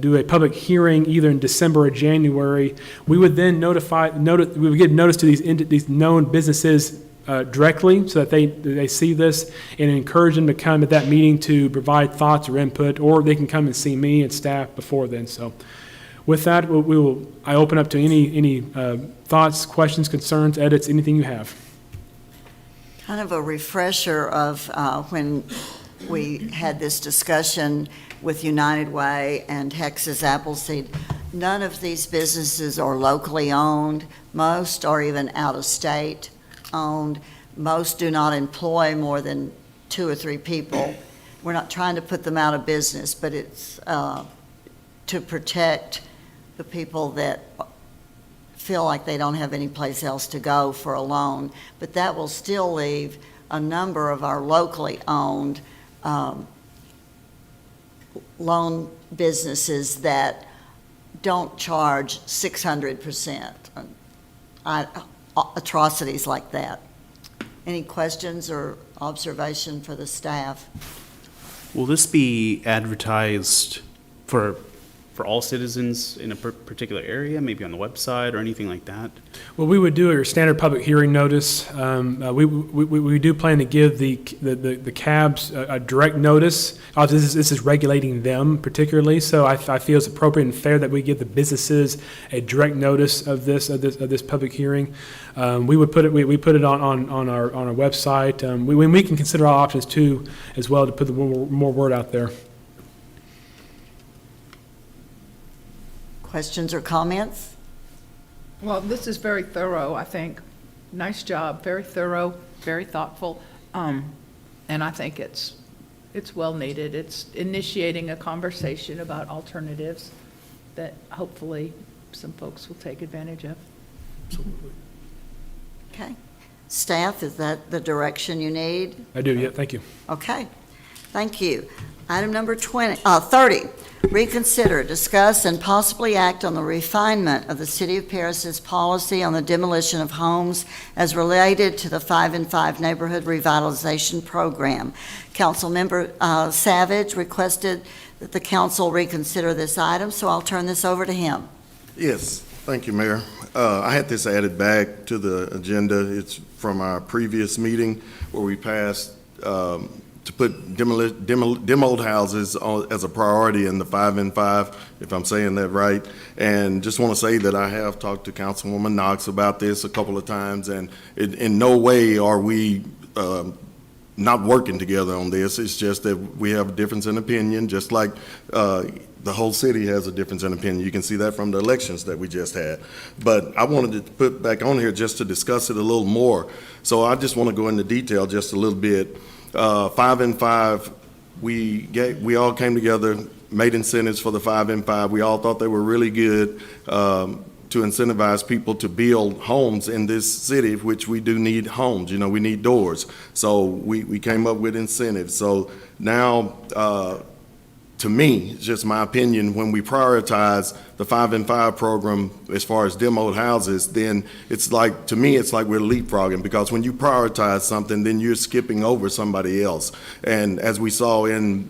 do a public hearing either in December or January. We would then we would give notice to these known businesses directly so that they see this and encourage them to come at that meeting to provide thoughts or input, or they can come and see me and staff before then. So with that, I open up to any thoughts, questions, concerns, edits, anything you have.
Kind of a refresher of when we had this discussion with United Way and Texas Appleseed. None of these businesses are locally owned. Most are even out-of-state owned. Most do not employ more than 2 or 3 people. We're not trying to put them out of business, but it's to protect the people that feel like they don't have any place else to go for a loan. But that will still leave a number of our locally owned loan businesses that don't charge 600%. Atrocities like that. Any questions or observation for the staff?
Will this be advertised for all citizens in a particular area, maybe on the website or anything like that?
Well, we would do a standard public hearing notice. We do plan to give the cabs a direct notice. Obviously, this is regulating them particularly, so I feel it's appropriate and fair that we give the businesses a direct notice of this public hearing. We put it on our website. We can consider all options too, as well, to put more word out there.
Questions or comments?
Well, this is very thorough, I think. Nice job, very thorough, very thoughtful, and I think it's well needed. It's initiating a conversation about alternatives. that hopefully some folks will take advantage of.
Okay. Staff, is that the direction you need?
I do, yeah, thank you.
Okay, thank you. Item number 30, reconsider, discuss, and possibly act on the refinement of the City of Paris's policy on the demolition of homes as related to the 5 and 5 Neighborhood Revitalization Program. Councilmember Savage requested that the council reconsider this item, so I'll turn this over to him.
Yes, thank you, Mayor. I had this added back to the agenda. It's from our previous meeting where we passed to put demoed houses as a priority in the 5 and 5, if I'm saying that right. And just want to say that I have talked to Councilwoman Knox about this a couple of times, and in no way are we not working together on this. It's just that we have a difference in opinion, just like the whole city has a difference in opinion. You can see that from the elections that we just had. But I wanted to put back on here just to discuss it a little more. So I just want to go into detail just a little bit. 5 and 5, we all came together, made incentives for the 5 and 5. We all thought they were really good to incentivize people to build homes in this city, which we do need homes. You know, we need doors. So we came up with incentives. So now, to me, it's just my opinion, when we prioritize the 5 and 5 program as far as demoed houses, then it's like, to me, it's like we're leapfrogging, because when you prioritize something, then you're skipping over somebody else. And as we saw in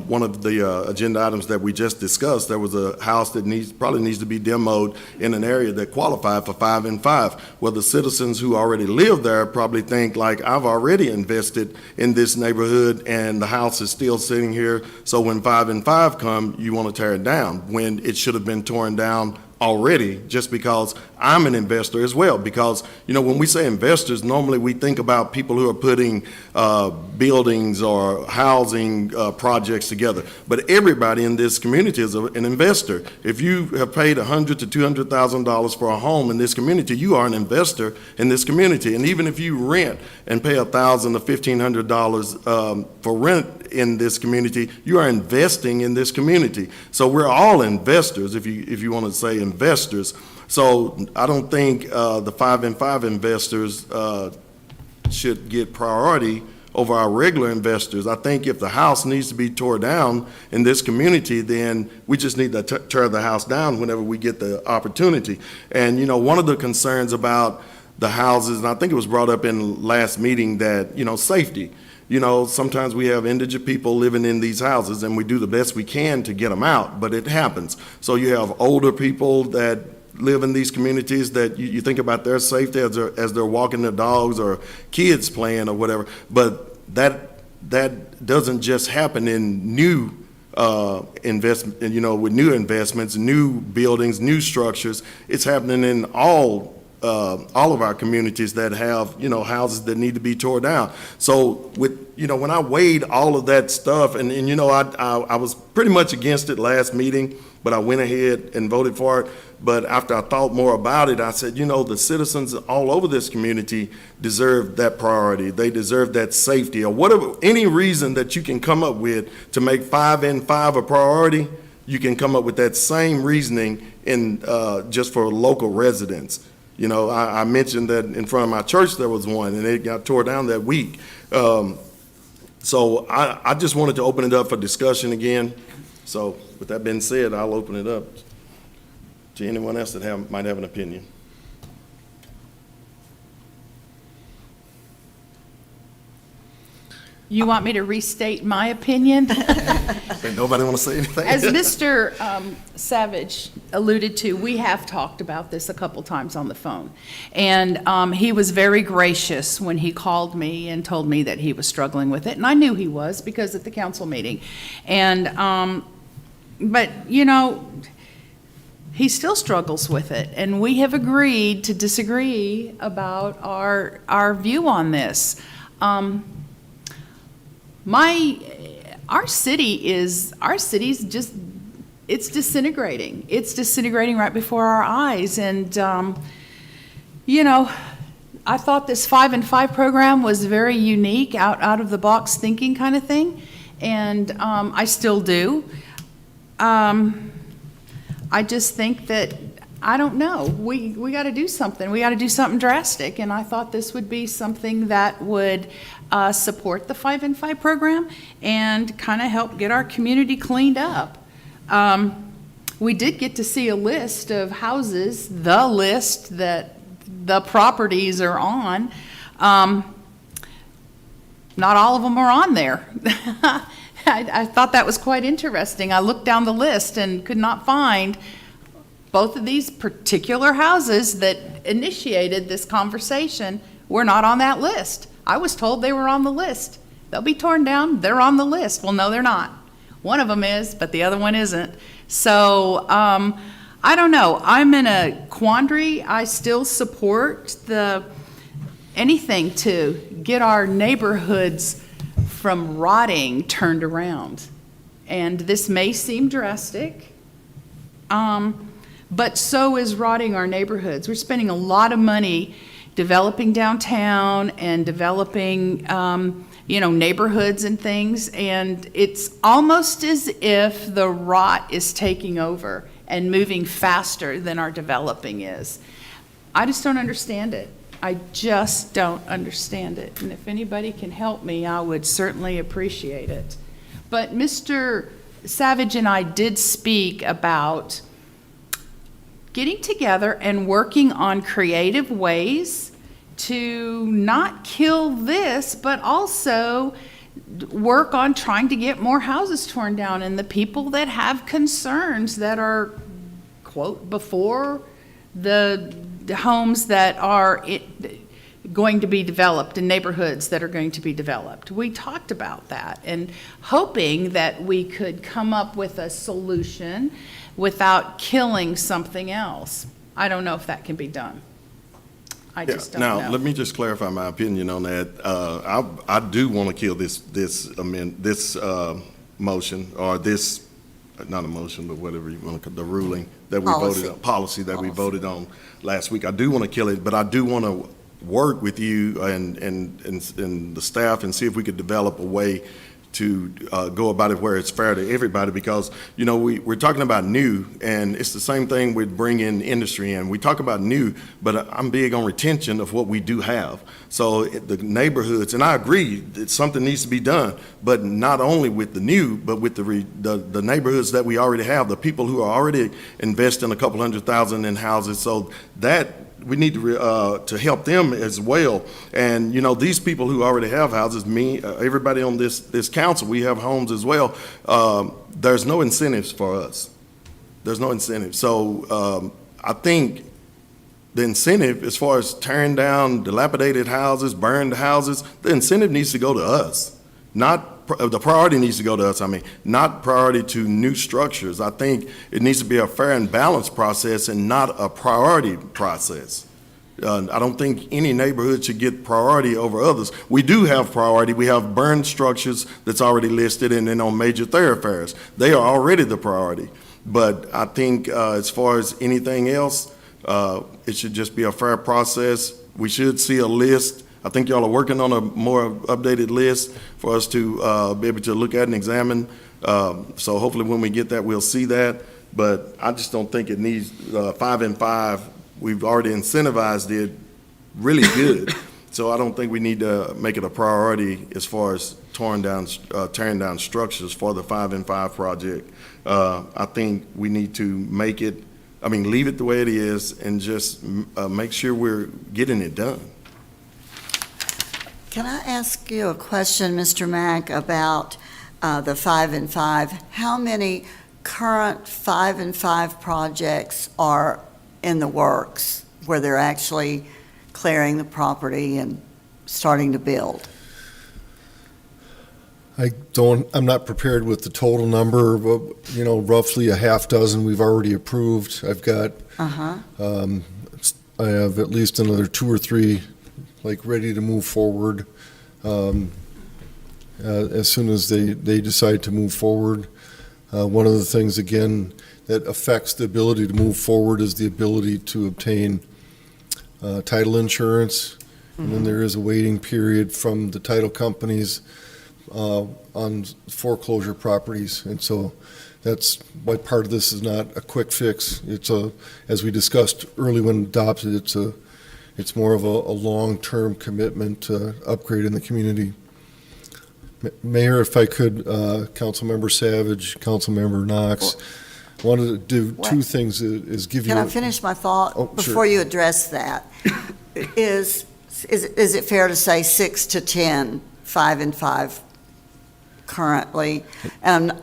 one of the agenda items that we just discussed, there was a house that probably needs to be demoed in an area that qualified for 5 and 5. Well, the citizens who already live there probably think, like, I've already invested in this neighborhood and the house is still sitting here, so when 5 and 5 come, you want to tear it down, when it should have been torn down already, just because I'm an investor as well. Because, you know, when we say investors, normally we think about people who are putting buildings or housing projects together. But everybody in this community is an investor. If you have paid $100,000 to $200,000 for a home in this community, you are an investor in this community. And even if you rent and pay $1,000 to $1,500 for rent in this community, you are investing in this community. So we're all investors, if you want to say investors. So I don't think the 5 and 5 investors should get priority over our regular investors. I think if the house needs to be tore down in this community, then we just need to tear the house down whenever we get the opportunity. And, you know, one of the concerns about the houses, and I think it was brought up in last meeting, that, you know, safety. You know, sometimes we have indigent people living in these houses, and we do the best we can to get them out, but it happens. So you have older people that live in these communities that you think about their safety as they're walking their dogs, or kids playing or whatever. But that doesn't just happen in new investment, you know, with new investments, new buildings, new structures. It's happening in all of our communities that have, you know, houses that need to be torn down. So with, you know, when I weighed all of that stuff, and you know, I was pretty much against it last meeting, but I went ahead and voted for it. But after I thought more about it, I said, you know, the citizens all over this community deserve that priority. They deserve that safety, or whatever, any reason that you can come up with to make 5 and 5 a priority. You can come up with that same reasoning in just for local residents. You know, I mentioned that in front of my church there was one, and it got tore down that week. So I just wanted to open it up for discussion again. So with that being said, I'll open it up to anyone else that might have an opinion.
You want me to restate my opinion?
Nobody want to say anything?
As Mr. Savage alluded to, we have talked about this a couple times on the phone. And he was very gracious when he called me and told me that he was struggling with it. And I knew he was, because at the council meeting. And, but, you know, he still struggles with it. And we have agreed to disagree about our view on this. Our city's just, it's disintegrating. It's disintegrating right before our eyes. And, you know, I thought this 5 and 5 program was very unique, out of the box thinking kind of thing. And I still do. I just think that, I don't know, we got to do something. We got to do something drastic, and I thought this would be something that would support the 5 and 5 program and kind of help get our community cleaned up. We did get to see a list of houses, the list that the properties are on. Not all of them are on there. I thought that was quite interesting. I looked down the list and could not find both of these particular houses that initiated this conversation were not on that list. I was told they were on the list. They'll be torn down. They're on the list. Well, no, they're not. One of them is, but the other one isn't. So I don't know. I'm in a quandary. I still support anything to get our neighborhoods from rotting turned around. And this may seem drastic, but so is rotting our neighborhoods. We're spending a lot of money developing downtown and developing, neighborhoods and things, and it's almost as if the rot is taking over and moving faster than our developing is. I just don't understand it. I just don't understand it. And if anybody can help me, I would certainly appreciate it. But Mr. Savage and I did speak about getting together and working on creative ways to not kill this, but also work on trying to get more houses torn down. And the people that have concerns that are, quote, before the homes that are going to be developed in neighborhoods that are going to be developed. We talked about that and hoping that we could come up with a solution without killing something else. I don't know if that can be done. I just don't know.
Now, let me just clarify my opinion on that. I do want to kill this motion, or this, not a motion, but whatever you want to, the ruling that we voted on, policy that we voted on last week. I do want to kill it, but I do want to work with you and the staff and see if we could develop a way to go about it where it's fair to everybody, because we're talking about new, and it's the same thing with bringing industry in. We talk about new, but I'm big on retention of what we do have. So the neighborhoods, and I agree that something needs to be done, but not only with the new, but with the neighborhoods that we already have, the people who are already investing a couple $100,000 in houses. So that we need to help them as well. And these people who already have houses, everybody on this council, we have homes as well. There's no incentives for us. There's no incentive. So I think the incentive, as far as tearing down dilapidated houses, burned houses, the incentive needs to go to us. The priority needs to go to us, not priority to new structures. I think it needs to be a fair and balanced process and not a priority process. I don't think any neighborhood should get priority over others. We do have priority. We have burned structures that's already listed, and then on major thoroughfares. They are already the priority. But I think as far as anything else, it should just be a fair process. We should see a list. I think y'all are working on a more updated list for us to be able to look at and examine. So hopefully when we get that, we'll see that. But I just don't think it needs 5 and 5. We've already incentivized it really good. So I don't think we need to make it a priority as far as tearing down structures for the 5 and 5 project. I think we need to leave it the way it is and just make sure we're getting it done.
Can I ask you a question, Mr. Mack, about the 5 and 5? How many current 5 and 5 projects are in the works where they're actually clearing the property and starting to build?
I'm not prepared with the total number, but, roughly a half dozen we've already approved. I've got, I have at least another 2 or 3 ready to move forward as soon as they decide to move forward. One of the things, again, that affects the ability to move forward is the ability to obtain title insurance. And then there is a waiting period from the title companies on foreclosure properties. And so That's why part of this is not a quick fix. It's as we discussed early when adopted, it's more of a long-term commitment to upgrading the community. Mayor, if I could, Councilmember Savage, Councilmember Knox, wanted to do two things, is give you.
Can I finish my thought
Oh, sure.
before you address that? Is it fair to say 6 to 10, 5 and 5 currently? And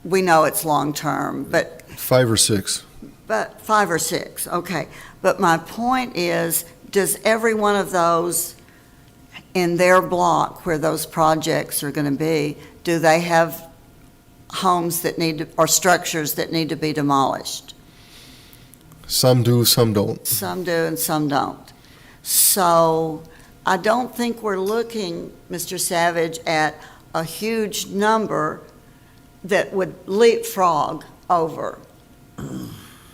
we know it's long-term, but
5 or 6.
5 or 6, okay. But my point is, does every one of those in their block where those projects are going to be, do they have homes that need to, or structures that need to be demolished?
Some do, some don't.
Some do and some don't. So I don't think we're looking, Mr. Savage, at a huge number that would leapfrog over,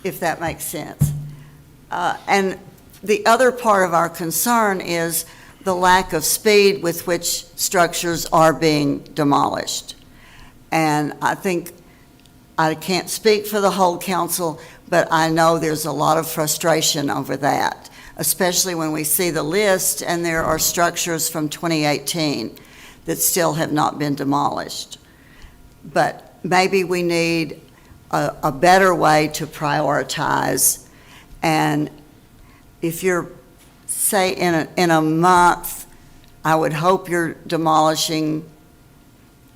if that makes sense. And the other part of our concern is the lack of speed with which structures are being demolished. And I think, I can't speak for the whole council, but I know there's a lot of frustration over that, especially when we see the list and there are structures from 2018 that still have not been demolished. But maybe we need a better way to prioritize. And if you're, say, in a month, I would hope you're demolishing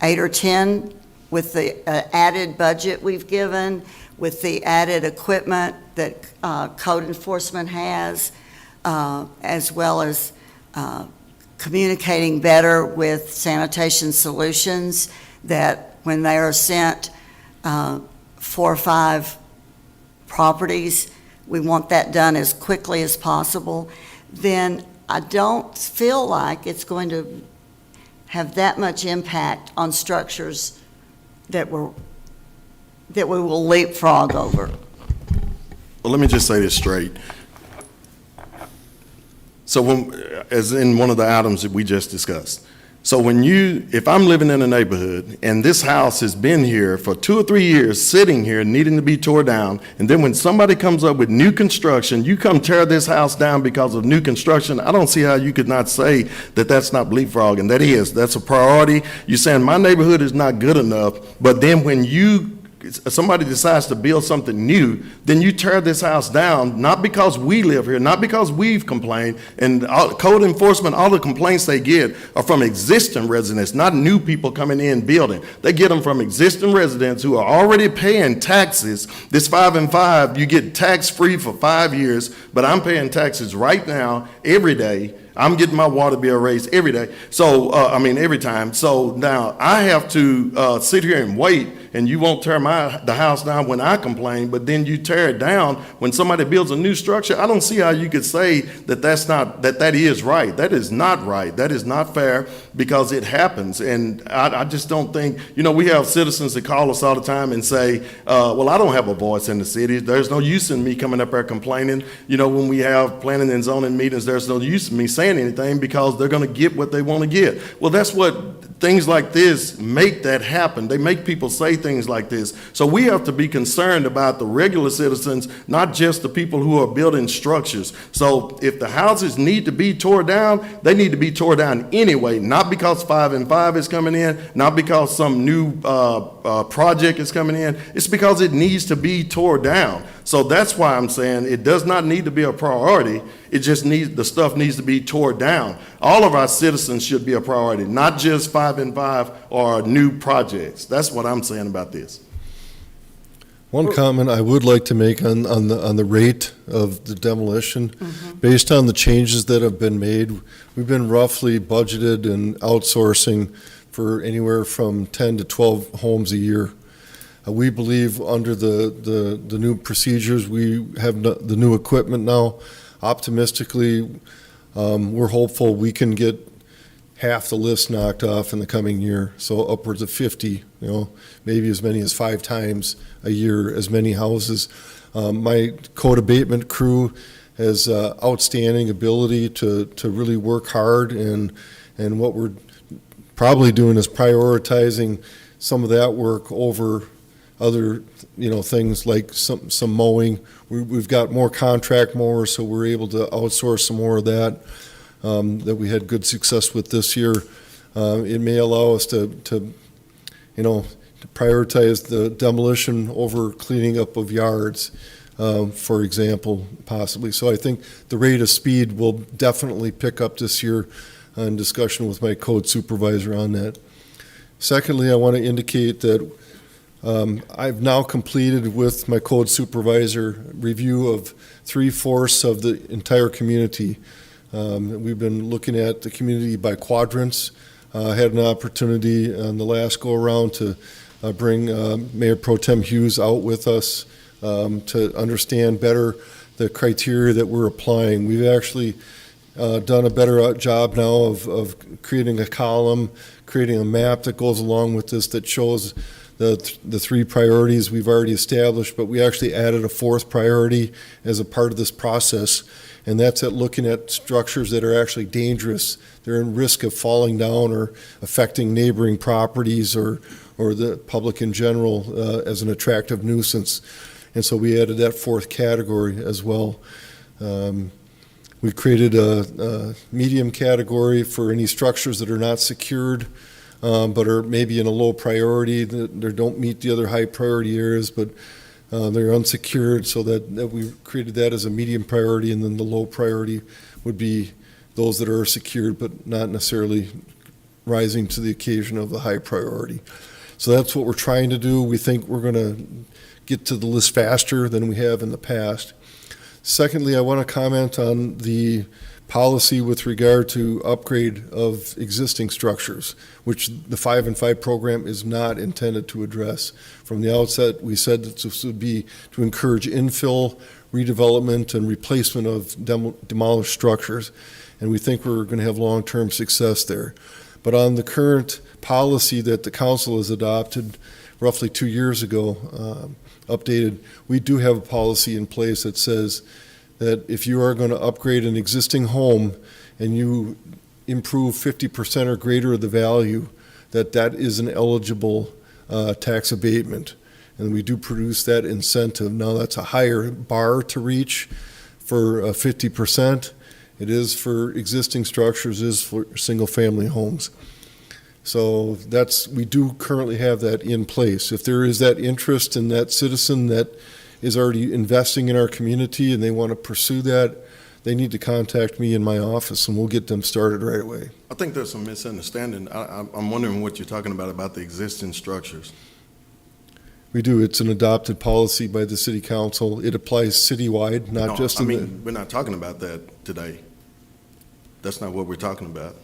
8 or 10 with the added budget we've given, with the added equipment that code enforcement has, as well as communicating better with Sanitation Solutions, that when they are sent 4 or 5 properties, we want that done as quickly as possible. Then I don't feel like it's going to have that much impact on structures that we will leapfrog over.
Well, let me just say this straight. So as in one of the items that we just discussed, so if I'm living in a neighborhood and this house has been here for 2 or 3 years, sitting here needing to be tore down, and then when somebody comes up with new construction, you come tear this house down because of new construction, I don't see how you could not say that that's not leapfrogging. That's a priority. You're saying my neighborhood is not good enough, but then when somebody decides to build something new, then you tear this house down, not because we live here, not because we've complained, and code enforcement, all the complaints they get are from existing residents, not new people coming in building. They get them from existing residents who are already paying taxes. This 5 and 5, you get tax-free for 5 years, but I'm paying taxes right now, every day. I'm getting my water bill raised every day. So, every time. So now I have to sit here and wait, and you won't tear the house down when I complain, but then you tear it down when somebody builds a new structure. I don't see how you could say that that is right. That is not right. That is not fair, because it happens. And I just don't think, we have citizens that call us all the time and say, well, I don't have a voice in the city. There's no use in me coming up there complaining. When we have planning and zoning meetings, there's no use in me saying anything, because they're going to get what they want to get. Well, that's what things like this make that happen. They make people say things like this. So we have to be concerned about the regular citizens, not just the people who are building structures. So if the houses need to be tore down, they need to be tore down anyway, not because 5 and 5 is coming in, not because some new project is coming in. It's because it needs to be tore down. So that's why I'm saying it does not need to be a priority. It just the stuff needs to be tore down. All of our citizens should be a priority, not just 5 and 5 or new projects. That's what I'm saying about this.
One comment I would like to make on the rate of the demolition. Based on the changes that have been made, we've been roughly budgeted and outsourcing for anywhere from 10 to 12 homes a year. We believe under the new procedures, we have the new equipment now. Optimistically, we're hopeful we can get half the list knocked off in the coming year, so upwards of 50, maybe as many as 5 times a year, as many houses. My code abatement crew has outstanding ability to really work hard, and what we're probably doing is prioritizing some of that work over other, things like some mowing. We've got more contract mowers, so we're able to outsource some more of that we had good success with this year. It may allow us to prioritize the demolition over cleaning up of yards, for example, possibly. So I think the rate of speed will definitely pick up this year in discussion with my code supervisor on that. Secondly, I want to indicate that I've now completed with my code supervisor review of 3/4 of the entire community. We've been looking at the community by quadrants. I had an opportunity on the last go-around to bring Mayor Pro Tem Hughes out with us to understand better the criteria that we're applying. We've actually done a better job now of creating a column, creating a map that goes along with this that shows the 3 priorities we've already established, but we actually added a 4th priority as a part of this process, and that's at looking at structures that are actually dangerous. They're in risk of falling down or affecting neighboring properties or the public in general as an attractive nuisance. And so we added that 4th category as well. We created a medium category for any structures that are not secured, but are maybe in a low priority, that they don't meet the other high priority areas, but they're unsecured, so that we created that as a medium priority, and then the low priority would be those that are secured but not necessarily rising to the occasion of the high priority. So that's what we're trying to do. We think we're going to get to the list faster than we have in the past. Secondly, I want to comment on the policy with regard to upgrade of existing structures, which the 5 and 5 program is not intended to address. From the outset, we said that this would be to encourage infill, redevelopment, and replacement of demolished structures, and we think we're going to have long-term success there. But on the current policy that the council has adopted roughly 2 years ago, updated, we do have a policy in place that says that if you are going to upgrade an existing home and you improve 50% or greater of the value, that is an eligible tax abatement. And we do produce that incentive. Now, that's a higher bar to reach for 50%. It is for existing structures, it is for single-family homes. So we do currently have that in place. If there is that interest in that citizen that is already investing in our community and they want to pursue that, they need to contact me in my office and we'll get them started right away.
I think there's some misunderstanding. I'm wondering what you're talking about the existing structures.
We do. It's an adopted policy by the city council. It applies citywide, not just in the...
We're not talking about that today. That's not what we're talking about.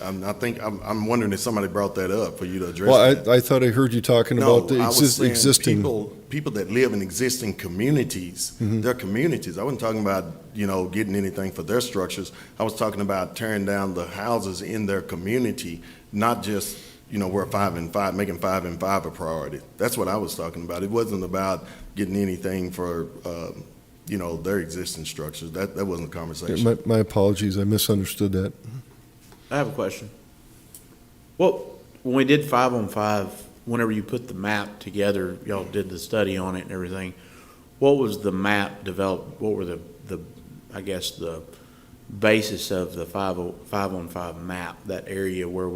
I'm wondering if somebody brought that up for you to address that.
I thought I heard you talking about the existing...
People that live in existing communities, their communities. I wasn't talking about, getting anything for their structures. I was talking about tearing down the houses in their community, not just, we're 5 and 5, making 5 and 5 a priority. That's what I was talking about. It wasn't about getting anything for, their existing structures. That wasn't the conversation.
My apologies. I misunderstood that.
I have a question. Well, when we did 5 on 5, whenever you put the map together, y'all did the study on it and everything, what was the map developed? What were the basis of the 5 on 5 map, that area where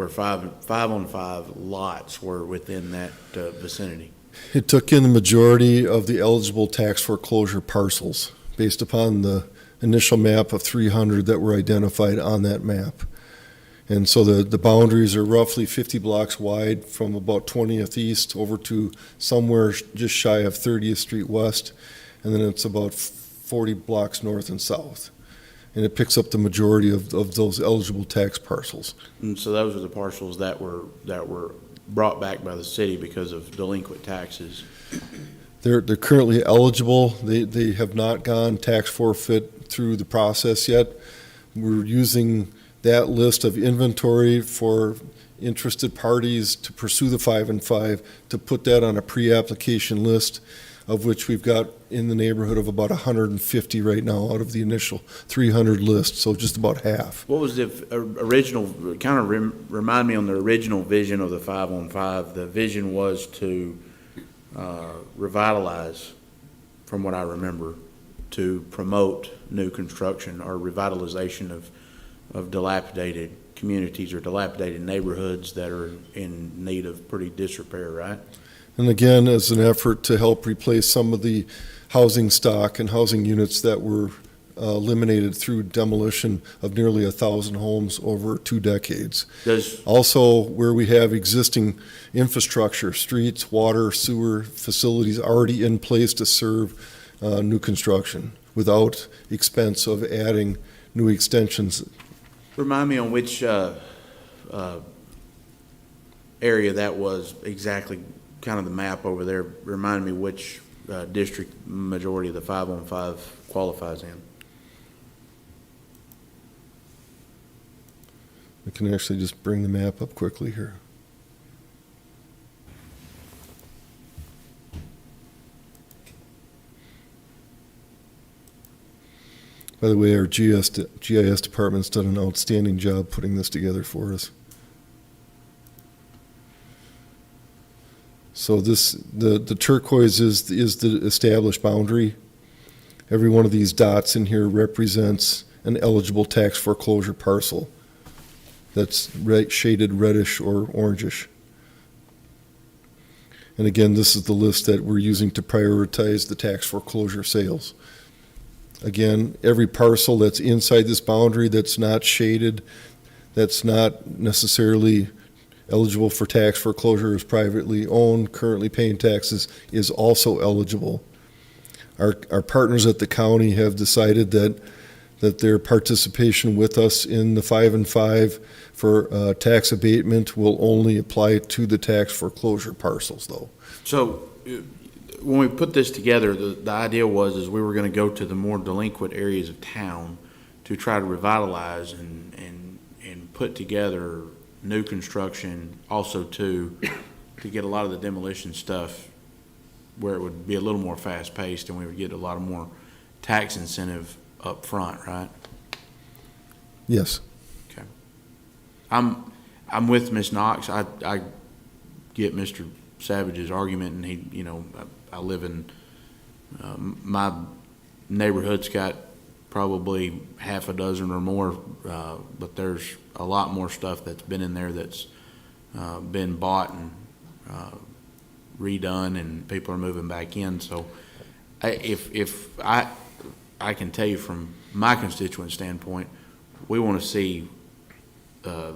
5 on 5 lots were within that vicinity?
It took in the majority of the eligible tax foreclosure parcels based upon the initial map of 300 that were identified on that map. And so the boundaries are roughly 50 blocks wide from about 20th East over to somewhere just shy of 30th Street West, and then it's about 40 blocks north and south. And it picks up the majority of those eligible tax parcels.
And so those are the parcels that were brought back by the city because of delinquent taxes.
They're currently eligible. They have not gone tax forfeit through the process yet. We're using that list of inventory for interested parties to pursue the 5 and 5, to put that on a pre-application list, of which we've got in the neighborhood of about 150 right now out of the initial 300 list, so just about half.
What was the original, remind me on the original vision of the 5 on 5, the vision was to revitalize, from what I remember, to promote new construction or revitalization of dilapidated communities or dilapidated neighborhoods that are in need of pretty disrepair, right?
And again, as an effort to help replace some of the housing stock and housing units that were eliminated through demolition of nearly 1,000 homes over 2 decades. Also, where we have existing infrastructure, streets, water, sewer facilities already in place to serve new construction without expense of adding new extensions.
Remind me on which area that was exactly, kind of the map over there. Remind me which district majority of the 5-on-5 qualifies in.
I can actually just bring the map up quickly here. By the way, our GIS department's done an outstanding job putting this together for us. So the turquoise is the established boundary. Every one of these dots in here represents an eligible tax foreclosure parcel that's shaded reddish or orangish. And again, this is the list that we're using to prioritize the tax foreclosure sales. Again, every parcel that's inside this boundary that's not shaded, that's not necessarily eligible for tax foreclosure, is privately owned, currently paying taxes, is also eligible. Our partners at the county have decided that their participation with us in the 5-and-5 for tax abatement will only apply to the tax foreclosure parcels, though.
So when we put this together, the idea was we were going to go to the more delinquent areas of town to try to revitalize and put together new construction, also to get a lot of the demolition stuff where it would be a little more fast-paced and we would get a lot of more tax incentive up front, right?
Yes.
Okay. I'm with Ms. Knox. I get Mr. Savage's argument, and he, you know, I live in my neighborhood's got probably half a dozen or more, but there's a lot more stuff that's been in there that's been bought and redone, and people are moving back in. So if I can tell you from my constituent standpoint, we want to see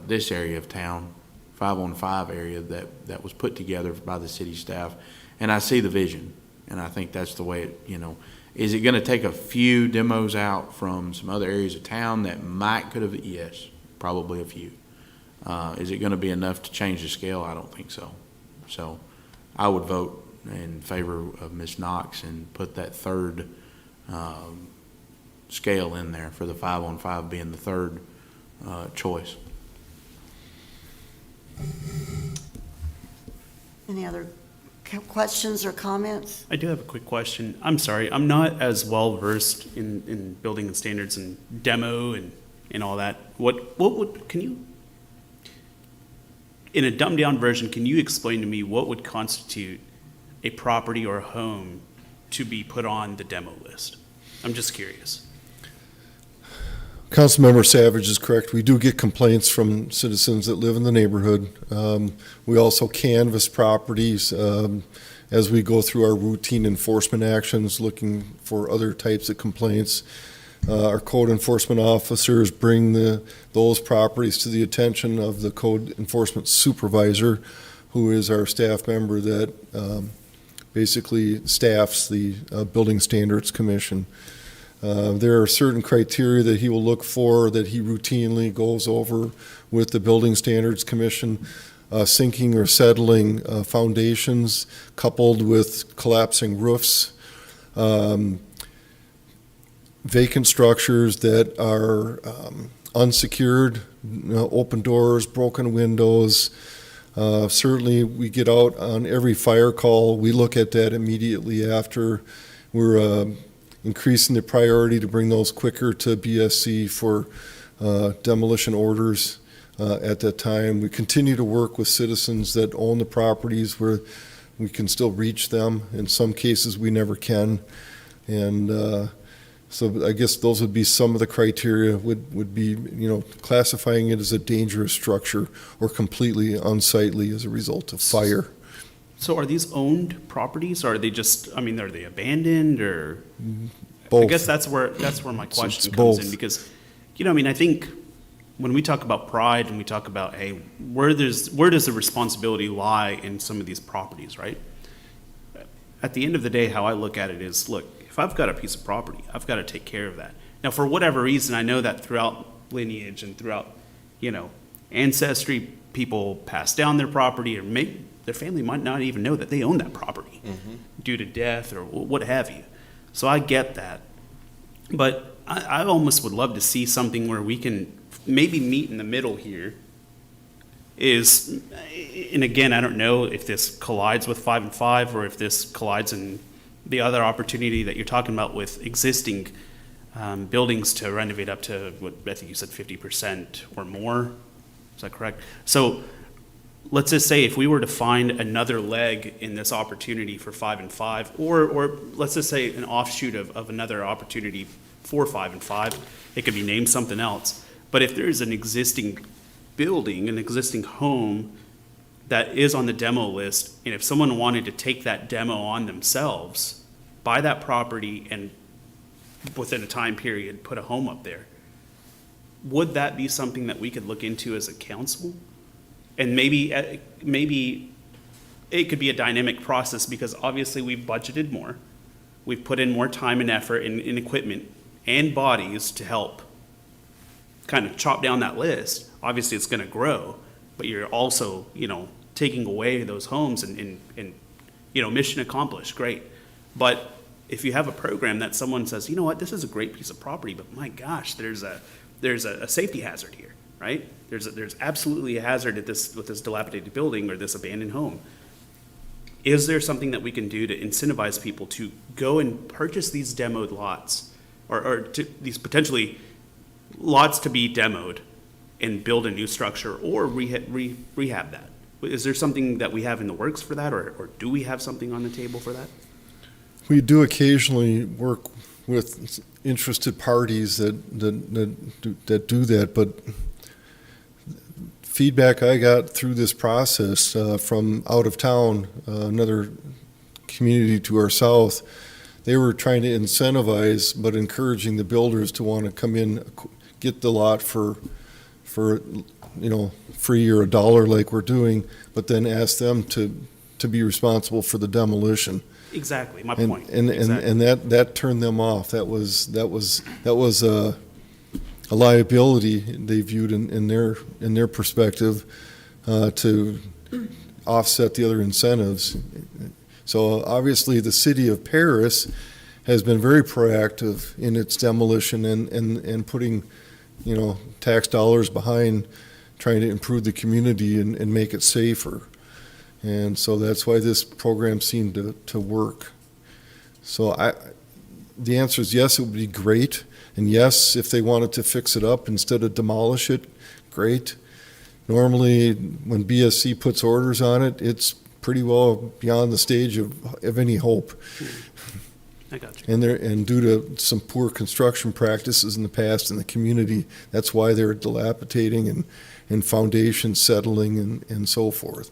this area of town, 5-on-5 area that was put together by the city staff, and I see the vision, and I think that's the way it, you know, is it going to take a few demos out from some other areas of town that might could have? Yes, probably a few. Is it going to be enough to change the scale? I don't think so. So I would vote in favor of Ms. Knox and put that third scale in there for the 5-on-5 being the third choice.
Any other questions or comments?
I do have a quick question. I'm sorry, I'm not as well versed in building and standards and demo and all that. What would, can you, in a dumbed down version, can you explain to me what would constitute a property or a home to be put on the demo list? I'm just curious.
Councilmember Savage is correct. We do get complaints from citizens that live in the neighborhood. We also canvass properties as we go through our routine enforcement actions, looking for other types of complaints. Our code enforcement officers bring those properties to the attention of the code enforcement supervisor, who is our staff member that basically staffs the Building Standards Commission. There are certain criteria that he will look for that he routinely goes over with the Building Standards Commission, sinking or settling foundations coupled with collapsing roofs, vacant structures that are unsecured, open doors, broken windows. Certainly we get out on every fire call. We look at that immediately after. We're increasing the priority to bring those quicker to BSC for demolition orders at that time. We continue to work with citizens that own the properties where we can still reach them. In some cases, we never can. And so I guess those would be some of the criteria, would be, classifying it as a dangerous structure or completely unsightly as a result of fire.
So are these owned properties, or are they just, are they abandoned, or?
Both.
I guess that's where my
It's
question comes
both.
in, because, I think when we talk about pride and we talk about, hey, where does the responsibility lie in some of these properties, right? At the end of the day, how I look at it is, look, if I've got a piece of property, I've got to take care of that. Now, for whatever reason, I know that throughout lineage and throughout, ancestry, people pass down their property, or their family might not even know that they own that property due to death or what have you. So I get that. But I almost would love to see something where we can maybe meet in the middle here. And again, I don't know if this collides with 5 and 5, or if this collides in the other opportunity that you're talking about with existing buildings to renovate up to, what I think you said, 50% or more. Is that correct? So let's just say if we were to find another leg in this opportunity for 5 and 5, or let's just say an offshoot of another opportunity for 5 and 5, it could be named something else. But if there's an existing building, an existing home that is on the demo list, and if someone wanted to take that demo on themselves, buy that property, and within a time period, put a home up there, would that be something that we could look into as a council? And maybe it could be a dynamic process, because obviously we've budgeted more. We've put in more time and effort in equipment and bodies to help kind of chop down that list. Obviously, it's going to grow, but you're also, taking away those homes and mission accomplished, great. But if you have a program that someone says, you know what, this is a great piece of property, but my gosh, there's a safety hazard here, right? There's absolutely a hazard with this dilapidated building or this abandoned home. Is there something that we can do to incentivize people to go and purchase these demoed lots, or to these potentially lots to be demoed and build a new structure, or rehab that? Is there something that we have in the works for that, or do we have something on the table for that?
We do occasionally work with interested parties that do that, but feedback I got through this process from out of town, another community to our south, they were trying to incentivize, but encouraging the builders to want to come in, get the lot for free or $1 like we're doing, but then ask them to be responsible for the demolition.
Exactly, my
And,
point.
and,
Exactly.
and that turned them off. That was a liability they viewed in their perspective to offset the other incentives. So obviously, the city of Paris has been very proactive in its demolition and putting, tax dollars behind trying to improve the community and make it safer. And so that's why this program seemed to work. So the answer is yes, it would be great. And yes, if they wanted to fix it up instead of demolish it, great. Normally, when BSC puts orders on it, it's pretty well beyond the stage of any hope.
I got you.
And due to some poor construction practices in the past in the community, that's why they're dilapidating and foundations settling and so forth.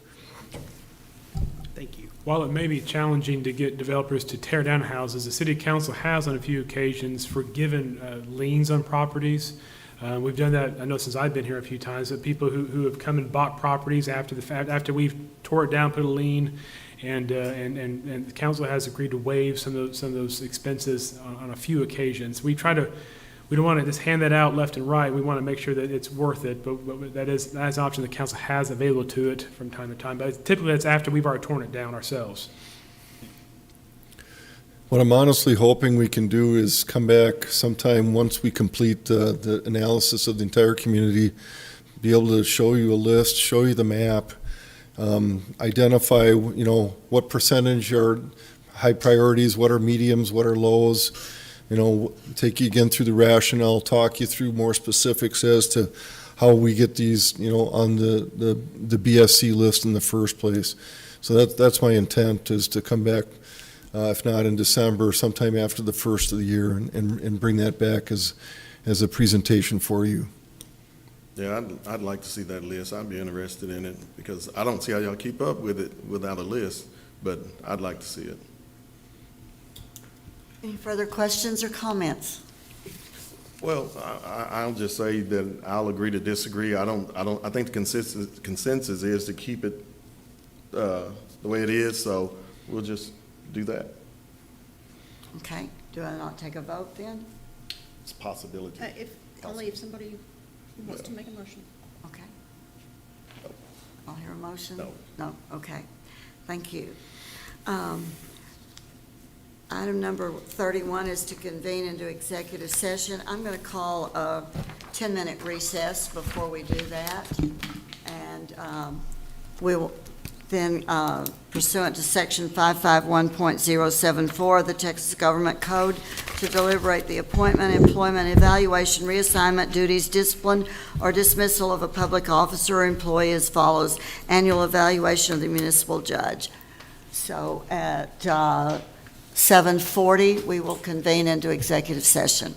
Thank you.
While it may be challenging to get developers to tear down houses, the city council has on a few occasions forgiven liens on properties. We've done that, I know since I've been here a few times, that people who have come and bought properties after we've tore it down, put a lien, and the council has agreed to waive some of those expenses on a few occasions. We don't want to just hand that out left and right. We want to make sure that it's worth it, but that is an option the council has available to it from time to time. But typically, that's after we've already torn it down ourselves.
What I'm honestly hoping we can do is come back sometime once we complete the analysis of the entire community, be able to show you a list, show you the map, identify, what percentage are high priorities, what are mediums, what are lows, take you again through the rationale, talk you through more specifics as to how we get these, on the BSC list in the first place. So that's my intent, is to come back, if not in December, sometime after the first of the year, and bring that back as a presentation for you.
Yeah, I'd like to see that list. I'd be interested in it because I don't see how y'all keep up with it without a list, but I'd like to see it.
Any further questions or comments?
Well, I'll just say that I'll agree to disagree. I think the consensus is to keep it the way it is, so we'll just do that.
Okay, do I not take a vote then?
It's a possibility.
Only if somebody wants to make a motion.
Okay. I'll hear a motion?
No.
No, okay. Thank you. Item number 31 is to convene into executive session. I'm going to call a 10-minute recess before we do that. And we will then, pursuant to Section 551.074 of the Texas Government Code, to deliberate the appointment, employment, evaluation, reassignment, duties, discipline, or dismissal of a public officer or employee as follows. Annual evaluation of the municipal judge. So at 7:40, we will convene into executive session.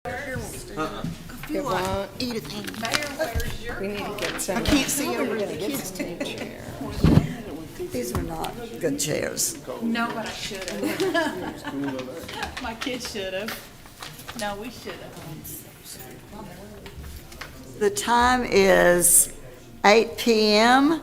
It won't. Edith,
We need to get some.
I can't see over the kids' table.
These were not good chairs.
No, but I should have. My kids should have. No, we should have.
The time is 8 p.m.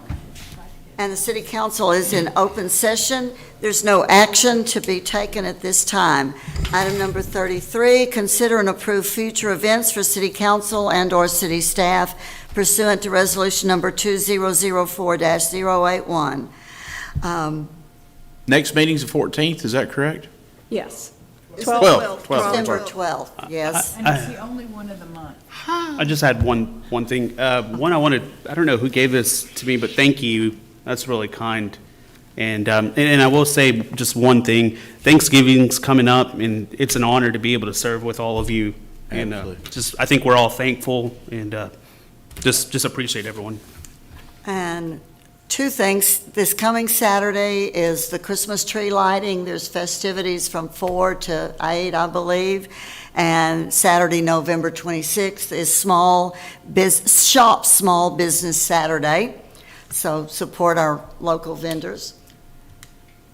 and the city council is in open session. There's no action to be taken at this time. Item number 33, consider and approve future events for city council and/or city staff pursuant to resolution number 2004-081.
Next meeting's the 14th, is that correct?
Yes.
12th.
December 12th, yes.
And it's the only one of the month.
I just had one thing. I don't know who gave this to me, but thank you. That's really kind. And I will say just one thing. Thanksgiving's coming up, and it's an honor to be able to serve with all of you. And I think we're all thankful, and just appreciate everyone.
And two things. This coming Saturday is the Christmas tree lighting. There's festivities from 4 to 8, I believe. And Saturday, November 26th is Small Business Saturday. So support our local vendors.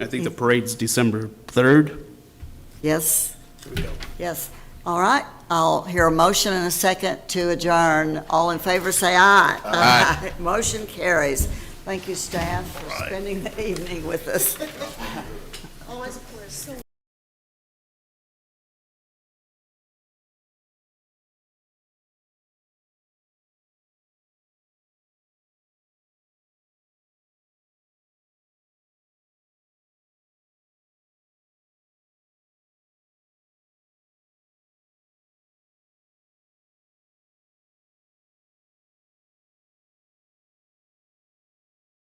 I think the parade's December 3rd.
Yes? Yes. All right. I'll hear a motion and a second to adjourn. All in favor, say aye. Aye. Motion carries. Thank you, staff, for spending the evening with us.